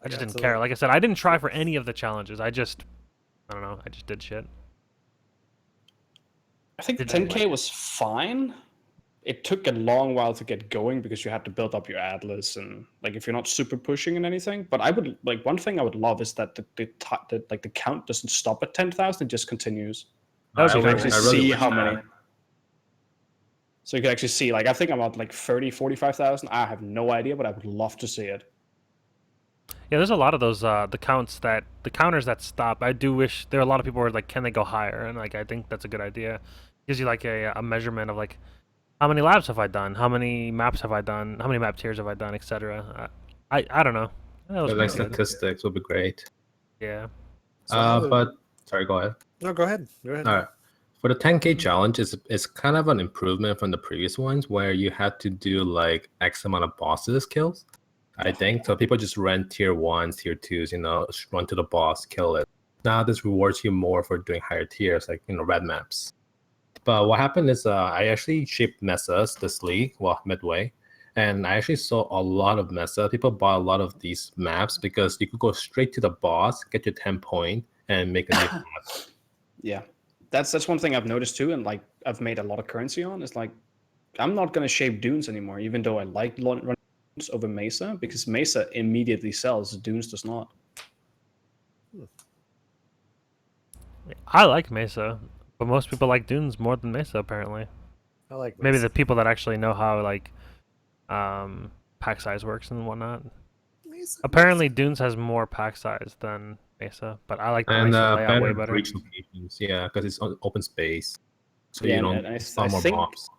I just got didn't to, care. like, Like I said, I didn't try for any of the challenges. I don't know. I just did shit. I think Did 10K was fine. It took a long while to get going because you had to build up your atlas, and like if you're not super pushing in anything. But I would like, one thing I would love is that the count doesn't stop at 10,000; it just continues. That would So be you can nice. actually I really see wish how that. many. So you can actually see, like, I think I'm at like 30, 45,000. I have no idea, but I would love to see it. Yeah, there's a lot of those the counters that stop. I do wish there are a lot of people who are like, can they go higher? And like I think that's a good idea. Gives you like a measurement of like how many labs have I done, how many maps have I done, how many map tiers have I done, etc. I don't know. That was But like pretty good. statistics would be great. Yeah. So how the- But sorry, go ahead. No, go ahead. Go ahead. All right. For the 10K challenge, is kind of an improvement from the previous ones where you had to do like X amount of bosses kills. I think so. People just run tier 1s, tier 2s, run to the boss, kill it. Now this rewards you more for doing higher tiers, like red maps. But what happened is I actually shipped Messas this league, midway, and I actually saw a lot of Mesa. People bought a lot of these maps because you could go straight to the boss, get your 10 point, and make a new map. Yeah, that's one thing I've noticed too, and like I've made a lot of currency on. Is like I'm not gonna shape dunes anymore, even though I like running dunes over Mesa, because Mesa immediately sells, dunes does not. I like Mesa, but most people like Dunes more than Mesa apparently. I like Maybe Mesa. the people that actually know how like pack size works and whatnot. Mesa. Apparently, Dunes has more pack size than Mesa, but I like the And Mesa layout way better better. breach locations, yeah, because it's open space, so Yeah, you and don't I spawn more think mobs.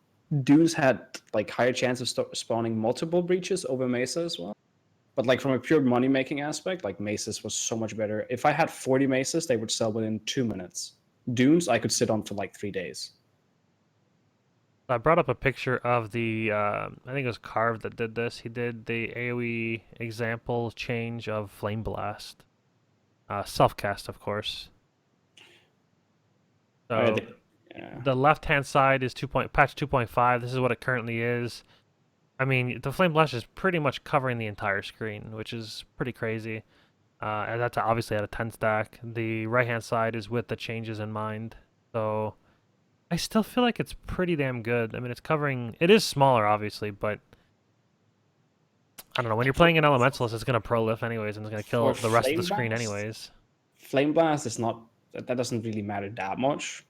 Dunes had like higher chance of spawning multiple breaches over Mesa as well. But like from a pure money making aspect, like Mesas was so much better. If I had 40 Mesas, they would sell within 2 minutes. Dunes, I could sit on for like 3 days. I brought up a picture of the, I think it was Carve that did this. He did the AoE example change of Flame Blast. Self-cast, of course. So Yeah. the left-hand side is patch 2.5. This is what it currently is. I mean, the Flame Blast is pretty much covering the entire screen, which is pretty crazy. And that's obviously at a 10 stack. The right-hand side is with the changes in mind. So I still feel like it's pretty damn good. I mean, it's covering... It is smaller, obviously, but... I don't know. When you're playing an Elementalist, it's going to prolif anyways, and it's going to kill For the rest of the Flame screen Blast? anyways. Flame Blast is not, that doesn't really matter that much.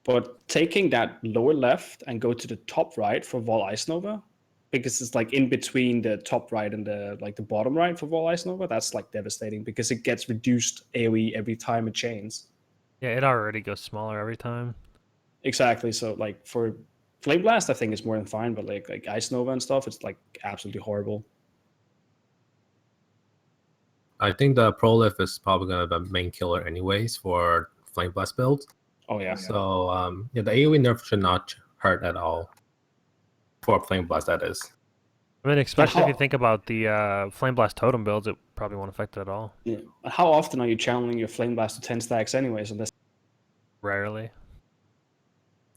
But taking that lower left and go to the top right for Vol Ice Nova, because it's like in between the top right and the bottom right for Vol Ice Nova, that's like devastating because it gets reduced AoE every time it chains. Yeah, it already goes smaller every time. Exactly. So like for Flame Blast, I think it's more than fine, but like Ice Nova and stuff, it's like absolutely horrible. I think the prolif is probably gonna be the main killer anyways for Flame Blast builds. Oh yeah. So yeah, the AoE nerf should not hurt at all for Flame Blast. That is. I mean, especially if you how- think about the Flame Blast totem builds, it probably won't affect it at all. Yeah. How often are you channeling your Flame Blast to 10 stacks anyways? Unless Rarely.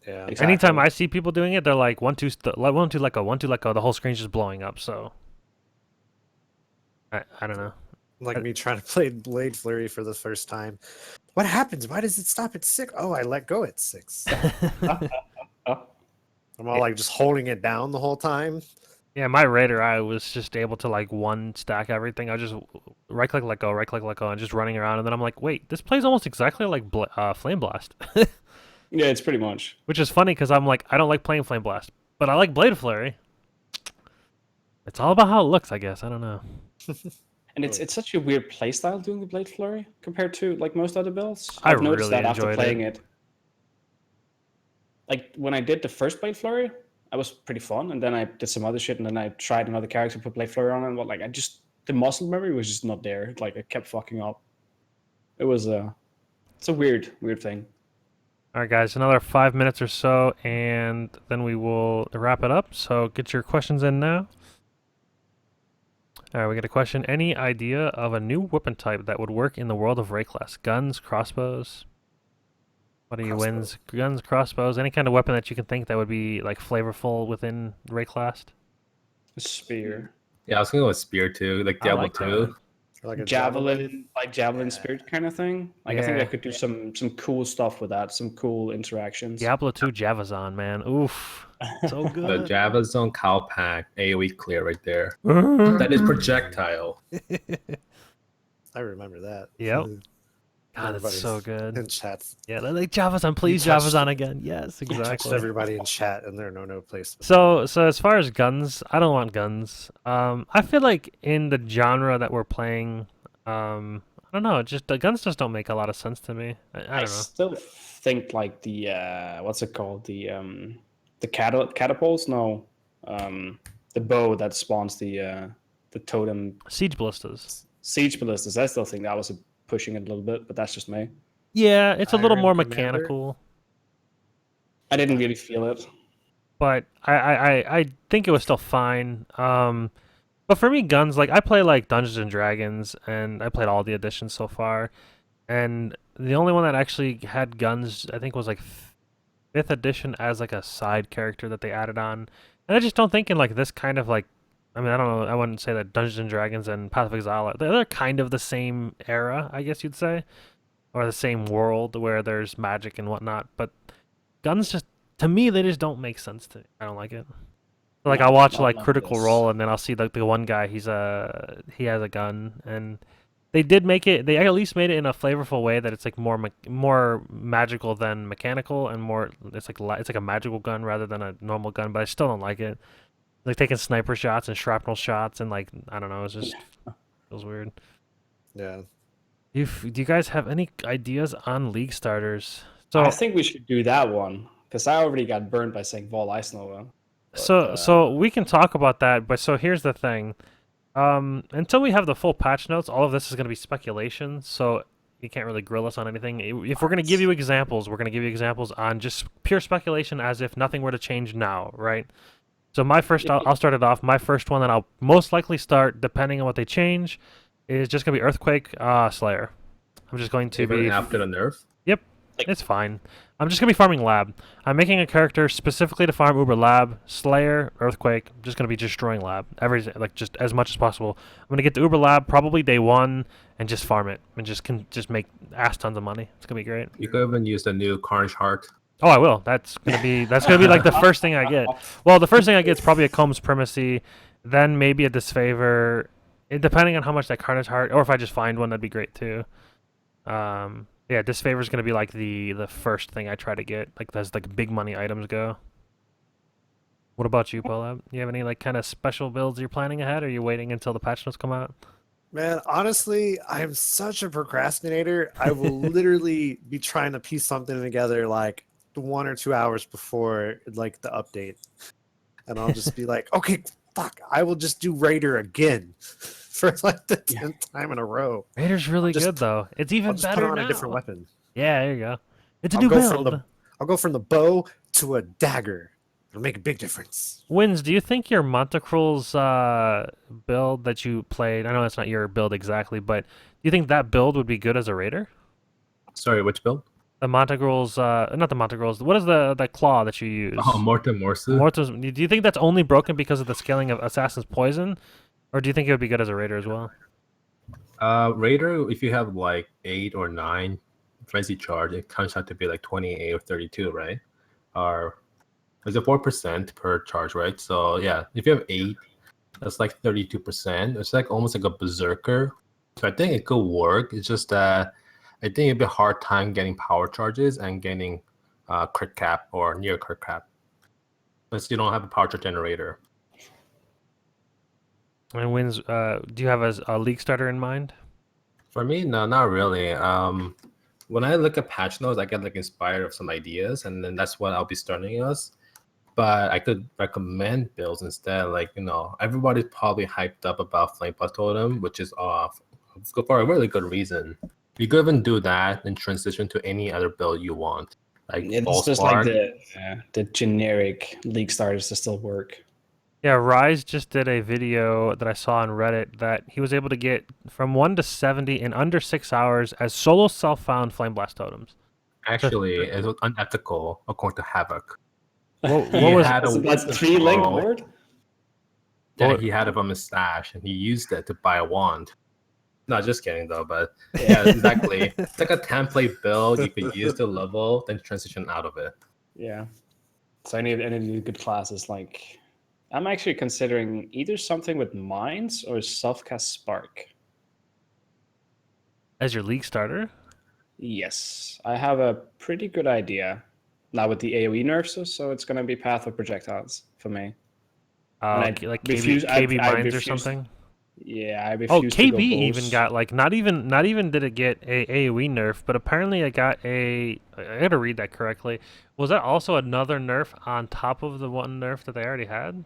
Yeah. Exactly. Anytime I see people doing it, they're like 1-2 let go, 1-2 let go. The whole screen's just blowing up. So I don't know. Like me trying to play Blade Flurry for the first time. What happens? Why does it stop at 6? Oh, I let go at 6. I'm all like just holding it down the whole time. Yeah, my Raider, I was just able to like one stack everything. I was just right click, let go, and just running around. And then I'm like, wait, this plays almost exactly like Flame Blast. Yeah, it's pretty much. Which is funny because I'm like, I don't like playing Flame Blast, but I like Blade Flurry. It's all about how it looks, I guess. I don't know. And it's such a weird playstyle doing the Blade Flurry compared to like most other builds. I I've noticed really that after enjoyed playing it. Like when I did the first Blade Flurry, I was pretty fun, and then I did some other shit, and then I tried another character, put Blade Flurry on, and like the muscle memory was just not there. Like I kept fucking up. It was it's a weird thing. All right, guys, another 5 minutes or so, and then we will wrap it up. So get your questions in now. All right, we got a question. Any idea of a new weapon type that would work in the world of Rayclass? Guns, crossbows? What are your wins? Guns, crossbows, any kind of weapon that you can think that would be like flavorful within Rayclass? A spear, Yeah, I was gonna go with Spear too, like I Diablo like 2. that. Or like a javelin, like javelin spirit kind of thing. Like I think Yeah. I could do some cool stuff with that, some cool interactions. Diablo 2 Javazon, man. Oof. So The good. Java Zone Cow Pack AoE clear right there. That is projectile. I remember that. Yep. God, it's Everybody's so good. in chat. Yeah, like Javazon, please touched- Javazon again. Yes, Touched exactly. everybody in chat, and there are no place. So as far as guns, I don't want guns. I feel like in the genre that we're playing, I don't know, just the guns just don't make a lot of sense to me. I I don't know. still think like the what's it called, the catapults? No, the bow that spawns the totem Siege ballistas. siege ballistas. I still think that was pushing it a little bit, but that's just me. Yeah, it's a little Iron more Commander? mechanical, I didn't really feel it. but I think it was still fine. But for me, guns, like I play like Dungeons and Dragons, and I played all the editions so far, and the only one that actually had guns, I think, was like 5th edition as like a side character that they added on, and I just don't think in like this kind of like, I mean, I don't know, I wouldn't say that Dungeons and Dragons and Path of Exile, they're kind of the same era, I guess you'd say, or the same world where there's magic and whatnot, but guns just, to me, they just don't make sense to me. I don't like it. Like No, I'll watch not like like Critical this. Role, and then I'll see like the one guy, he has a gun, and they did make it, they at least made it in a flavorful way that it's like more magical than mechanical, and more it's like a magical gun rather than a normal gun, but I still don't like it. Like taking sniper shots and shrapnel shots, and like I don't know, it's just Feels weird. Yeah. Do you guys have any ideas on league starters? So I think we should do that one because I already got burned by saying Vol Ice Nova. so we can talk about that, but so here's the thing. Until we have the full patch notes, all of this is going to be speculation, so you can't really grill us on anything. If we're going to give you examples, we're going to give you examples on just pure speculation as if nothing were to change now, right? So I'll start it off. My first one that I'll most likely start, depending on what they change, is just going to be Earthquake Slayer. I'm just going to Even be... after the nerf. Yep, it's fine. I'm just going to be farming Lab. I'm making a character specifically to farm Uber Lab, Slayer, Earthquake. I'm just going to be destroying Lab. Just as much as possible. I'm going to get to Uber Lab probably day 1 and just farm it. And just make ass tons of money. It's going to be great. You could even use the new Carnage Heart. Oh, I will. That's gonna be like the first thing I get. Well, the first thing I get is probably a Combs Primacy, then maybe a Disfavor, depending on how much that Carnage Heart, or if I just find one, that'd be great too. Yeah, Disfavor is gonna be like the first thing I try to get, like as like big money items go. What about you, Polab? You have any like kind of special builds you're planning ahead, or are you waiting until the patch notes come out? Man, honestly, I am such a procrastinator. I will literally be trying to piece something together like 1 or 2 hours before like the update, and I'll just be like, okay, fuck, I will just do Raider again for like the 10th time in a row. Raider's really good though. It's even I'll just better put on now. a different weapon. Yeah, there you go. It's a I'll new go build. I'll go from the bow to a dagger. It'll make a big difference. Windz, do you think your Montecrul's build that you played, I know that's not your build exactly, but do you think that build would be good as a Raider? Sorry, which build? The Montecrul's, not the Montecrul's, what is the claw that you use? Oh, Mortem Morsu. Mortis, do you think that's only broken because of the scaling of Assassin's Poison? Or do you think it would be good as a Raider as well? Raider, if you have like 8 or 9 frenzy charge, it comes out to be like 28 or 32, right? Or it's a 4% per charge, right? So yeah, if you have 8, that's like 32%. It's like almost like a berserker. So I think it could work. It's just that I think it'd be a hard time getting power charges and getting crit cap or near crit cap. Unless you don't have a power charge generator. And Windz, do you have a league starter in mind? For me, no, not really. When I look at patch notes, I get like inspired of some ideas, and then that's what I'll be starting us. But I could recommend builds instead. Like, everybody's probably hyped up about Flame Plus Totem, which is off for a really good reason. You could even do that and transition to any other build you want. Like it's just like the generic league starters that still work. Yeah, Rise just did a video that I saw on Reddit that he was able to get from 1 to 70 in under 6 hours as solo self-found Flame Blast Totems. Actually, it was unethical according to Havoc. What was that's 3-link board? Yeah, he had it from his stash, and he used it to buy a wand. No, just kidding though, but yeah, exactly. It's like a template build you could use to level, then transition out of it. Yeah. So I need good classes. Like, I'm actually considering either something with Mines or Self-Cast Spark. as your league starter? Yes, I have a pretty good idea. Now with the AoE nerfs, so it's going to be Path of Projectiles for me. Like KB Mines or something? Yeah, I refuse Oh, to KB go even Ghost. got like not even did it get a AoE nerf, but apparently it got I gotta read that correctly. Was that also another nerf on top of the one nerf that they already had?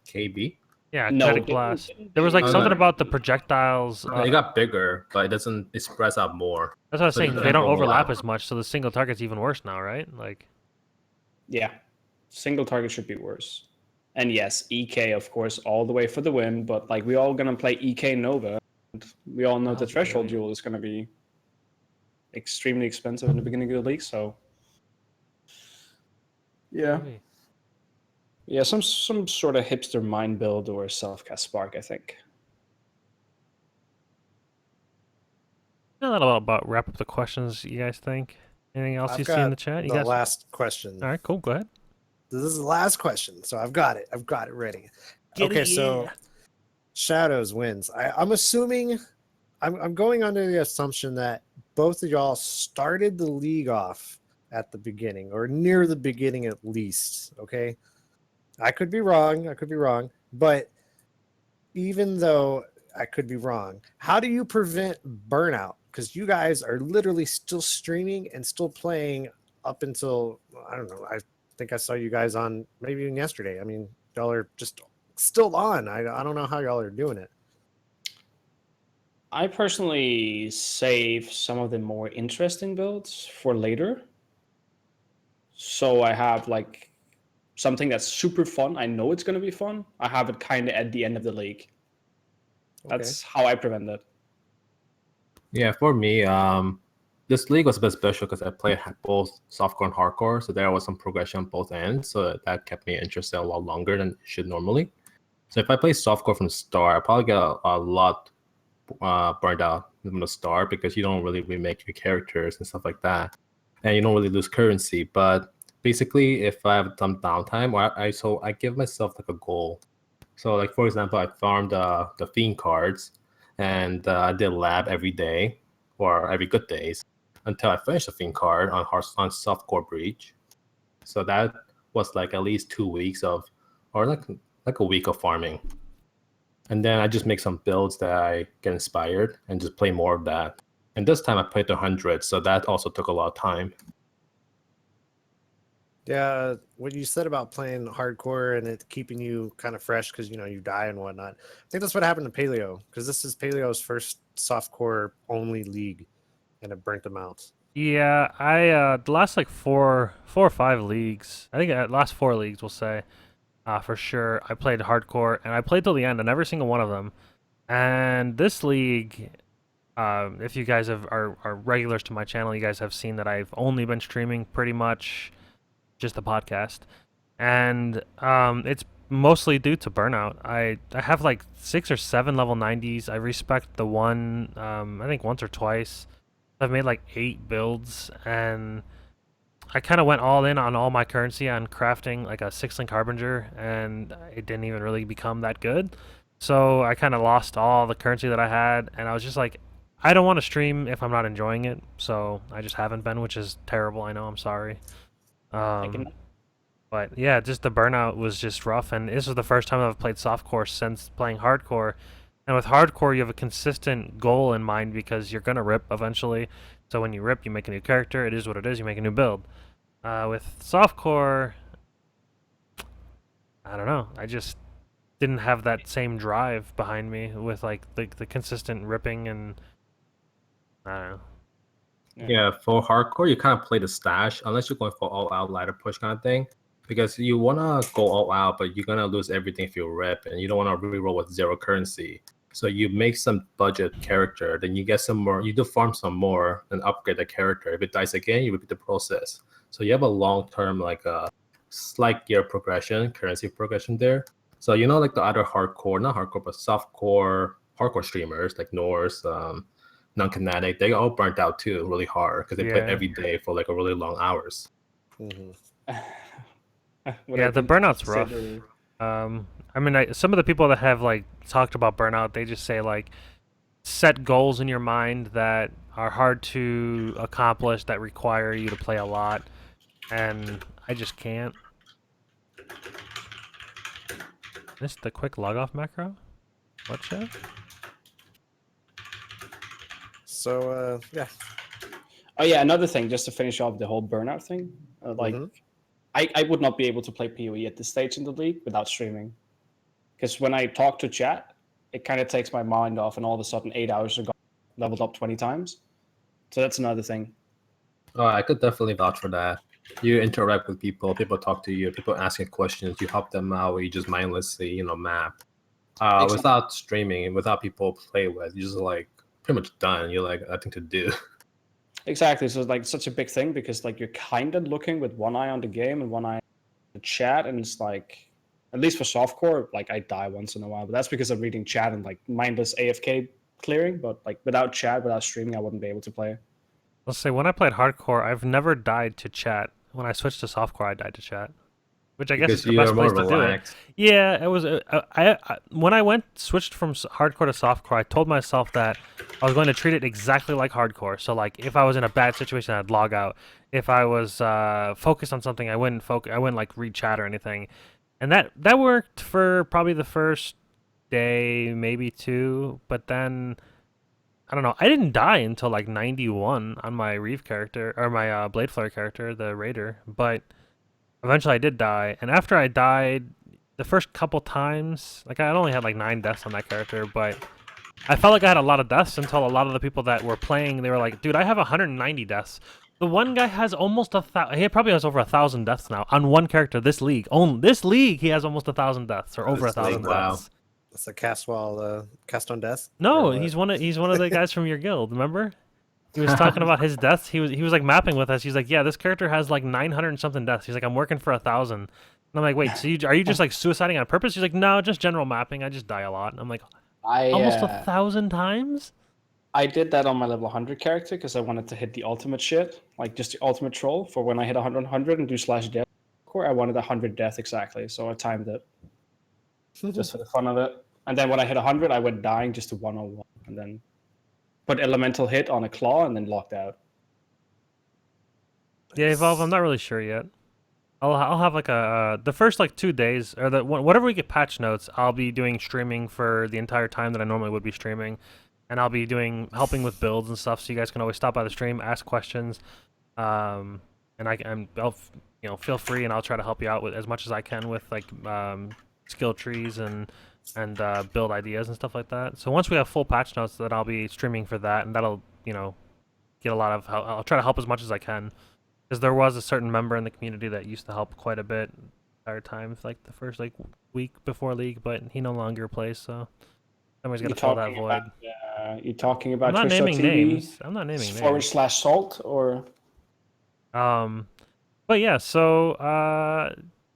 KB? Yeah, No, Kinetic Blast. There was like no, something no. about the projectiles. It got bigger, but it spreads out more. That's what I was so saying. it They don't doesn't overlap overlap. as much, so the single target's even worse now, right? Like, Yeah, single target should be worse. And yes, EK of course all the way for the win. But like we all gonna play EK Nova. And we all know the Okay. threshold duel is gonna be extremely expensive in the beginning of the league. So yeah, yeah, some sort of hipster mind build or self-cast spark, I think. Yeah, that'll about wrap up the questions. You guys think? Anything else I've you see in got the chat? You the guys? last question. All right, cool. Go ahead. This is the last question, so I've got it. I've got it ready. Get okay, it, so yeah. Shadows wins. I'm assuming, I'm going under the assumption that both of y'all started the league off at the beginning or near the beginning at least. Okay, I could be wrong. But even though I could be wrong. How do you prevent burnout? Because you guys are literally still streaming and still playing up until, I don't know, I think I saw you guys on maybe even yesterday. I mean, y'all are just still on. I don't know how y'all are doing it. I personally save some of the more interesting builds for later. So I have like something that's super fun. I know it's going to be fun. I have it kind of at the end of the league. That's how I prevent it. Yeah, for me, this league was a bit special because I played both softcore and hardcore, so there was some progression on both ends, so that kept me interested a lot longer than it should normally. So if I play softcore from the start, I probably get a lot burned out from the start because you don't really remake your characters and stuff like that, and you don't really lose currency. But basically, if I have some downtime, or I give myself like a goal. So like for example, I farmed the Fiend cards, and I did lab every day or every good days until I finished the Fiend card on softcore breach. So that was like at least 2 weeks of, or like a week of farming. And then I just make some builds that I get inspired and just play more of that. And this time I played the 100, so that also took a lot of time. Yeah, what you said about playing hardcore and it keeping you kind of fresh because you die and whatnot. I think that's what happened to Paleo because this is Paleo's first softcore only league, and it burnt them out. Yeah, I the last like four or five leagues. I think last 4 leagues we'll say, for sure. I played hardcore and I played till the end on every single one of them. And this league, if you guys are regulars to my channel, you guys have seen that I've only been streaming pretty much just the podcast, and it's mostly due to burnout. I have like 6 or 7 level 90s. I respect the one, I think once or twice. I've made like 8 builds, and I kind of went all in on all my currency on crafting like a 6-link harbinger, and it didn't even really become that good. So I kind of lost all the currency that I had, and I was just like, I don't want to stream if I'm not enjoying it. So I just haven't been, which is terrible. I know. I'm sorry. But yeah, just the burnout was just rough, and this was the first time I've played softcore since playing hardcore. And with hardcore, you have a consistent goal in mind because you're gonna rip eventually. So when you rip, you make a new character. It is what it is. You make a new build. With softcore, I don't know. I just didn't have that same drive behind me with like the consistent ripping, and I don't know. Yeah, for hardcore, you kind of play the stash unless you're going for all out ladder push kind of thing, because you want to go all out, but you're going to lose everything if you rip, and you don't want to reroll with 0 currency. So you make some budget character, then you get some more, you do farm some more, and upgrade the character. If it dies again, you repeat the process. So you have a long-term, like a slight gear progression, currency progression there. So like the other hardcore, not hardcore, but softcore hardcore streamers like Norse, non-kinetic, they all burnt out too really hard because they played every day for like a really long hours. Mm-hmm. Yeah, the burnout's rough. I mean, some of the people that have like talked about burnout, they just say like set goals in your mind that are hard to accomplish, that require you to play a lot, and I just can't. This the quick log off macro? What show? So yeah. Oh yeah, another thing, just to finish off the whole burnout thing. I would not be able to play PoE at this stage in the league without streaming. Because when I talk to chat, it kind of takes my mind off, and all of a sudden 8 hours are gone, leveled up 20 times. So that's another thing. I could definitely vouch for that. You interact with people talk to you, people ask you questions, you help them out, or you just mindlessly, map. Exactly. Without streaming, without people to play with, you're just like pretty much done. You're like, nothing to do. Exactly. So it's like such a big thing because like you're kind of looking with one eye on the game and one eye on the chat, and it's like, at least for softcore, like I die once in a while, but that's because I'm reading chat and like mindless AFK clearing. But like without chat, without streaming, I wouldn't be able to play. Let's say when I played hardcore, I've never died to chat. When I switched to softcore, I died to chat, which I guess is the best place to do it. Yeah, it was. When I switched from hardcore to softcore, I told myself that I was going to treat it exactly like hardcore. So like, if I was in a bad situation, I'd log out. If I was focused on something, I wouldn't like read chat or anything, and that worked for probably the first day, maybe 2, but then I don't know. I didn't die until like 91 on my Reeve character or my Blade Flare character, the Raider, but eventually I did die. And after I died, the first couple times, like I only had like 9 deaths on that character, but I felt like I had a lot of deaths until a lot of the people that were playing, they were like, dude, I have 190 deaths. The one guy has almost he probably has over 1,000 deaths now on one character this league. This league, he has almost 1,000 deaths or over This 1,000 league, wow. deaths. That's a cast on death. No, Or what? he's one of the guys from your guild. Remember? He was talking about his deaths. He was like mapping with us. He's like, yeah, this character has like 900 and something deaths. He's like, I'm working for 1,000. And I'm like, wait, so are you just like suiciding on purpose? He's like, no, just general mapping. I just die a lot. And I'm like, almost 1,000 times. I did that on my level 100 character because I wanted to hit the ultimate shit, like just the ultimate troll for when I hit 100 and do /death core. I wanted 100 death exactly, so I timed it just for the fun of it. And then when I hit 100, I went dying just to 101, and then put elemental hit on a claw and then locked out. Yeah, Evolve. I'm not really sure yet. I'll have like the first like 2 days or whatever we get patch notes. I'll be doing streaming for the entire time that I normally would be streaming. And I'll be helping with builds and stuff, so you guys can always stop by the stream, ask questions, and I'll feel free, and I'll try to help you out with as much as I can with like skill trees and build ideas and stuff like that. So once we have full patch notes, then I'll be streaming for that, and that'll get a lot of help. I'll try to help as much as I can, because there was a certain member in the community that used to help quite a bit entire time, like the first like week before League, but he no longer plays, so. Somebody's got to fill that void. You're talking about I'm not naming Twitch.tv names. I'm not naming names. /salt or. But yeah, so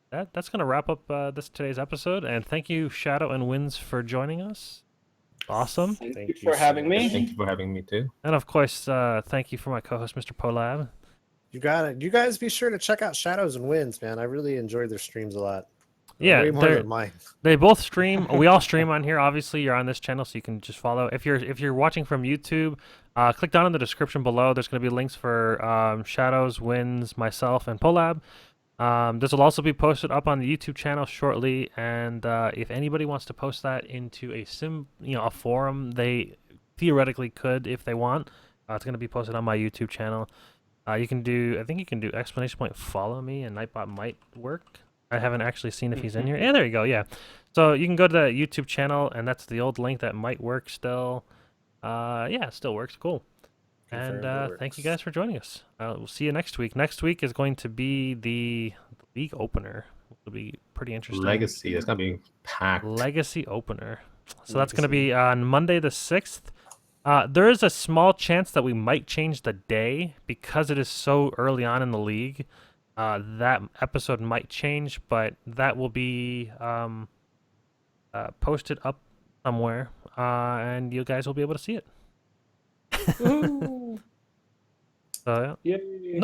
that's gonna wrap up today's episode, and thank you Shadow and Windz for joining us. Awesome. Thank you for having me. Thank you for having me too. And of course, thank you for my co-host Mr. Polab. You got it. You guys be sure to check out Shadows and Windz, man. I really enjoyed their streams a lot. Yeah, way more than mine. They both stream. We all stream on here. Obviously, you're on this channel, so you can just follow. If you're watching from YouTube, click down in the description below. There's going to be links for Shadows, Windz, myself, and Polab. This will also be posted up on the YouTube channel shortly. And if anybody wants to post that into a forum, they theoretically could if they want. It's going to be posted on my YouTube channel. I think you can do exclamation point follow me, and Nightbot might work. I haven't actually seen if he's in here. Yeah, there you go. Yeah. So you can go to the YouTube channel, and that's the old link that might work still. Yeah, it still works. Cool. And thank you guys for joining us. We'll see you next week. Next week is going to be the league opener. It'll be pretty interesting. Legacy. It's going to be packed. Legacy opener. So that's going to be on Monday the 6th. There is a small chance that we might change the day because it is so early on in the league. That episode might change, but that will be posted up somewhere, and you guys will be able to see it. So, yeah. Yay.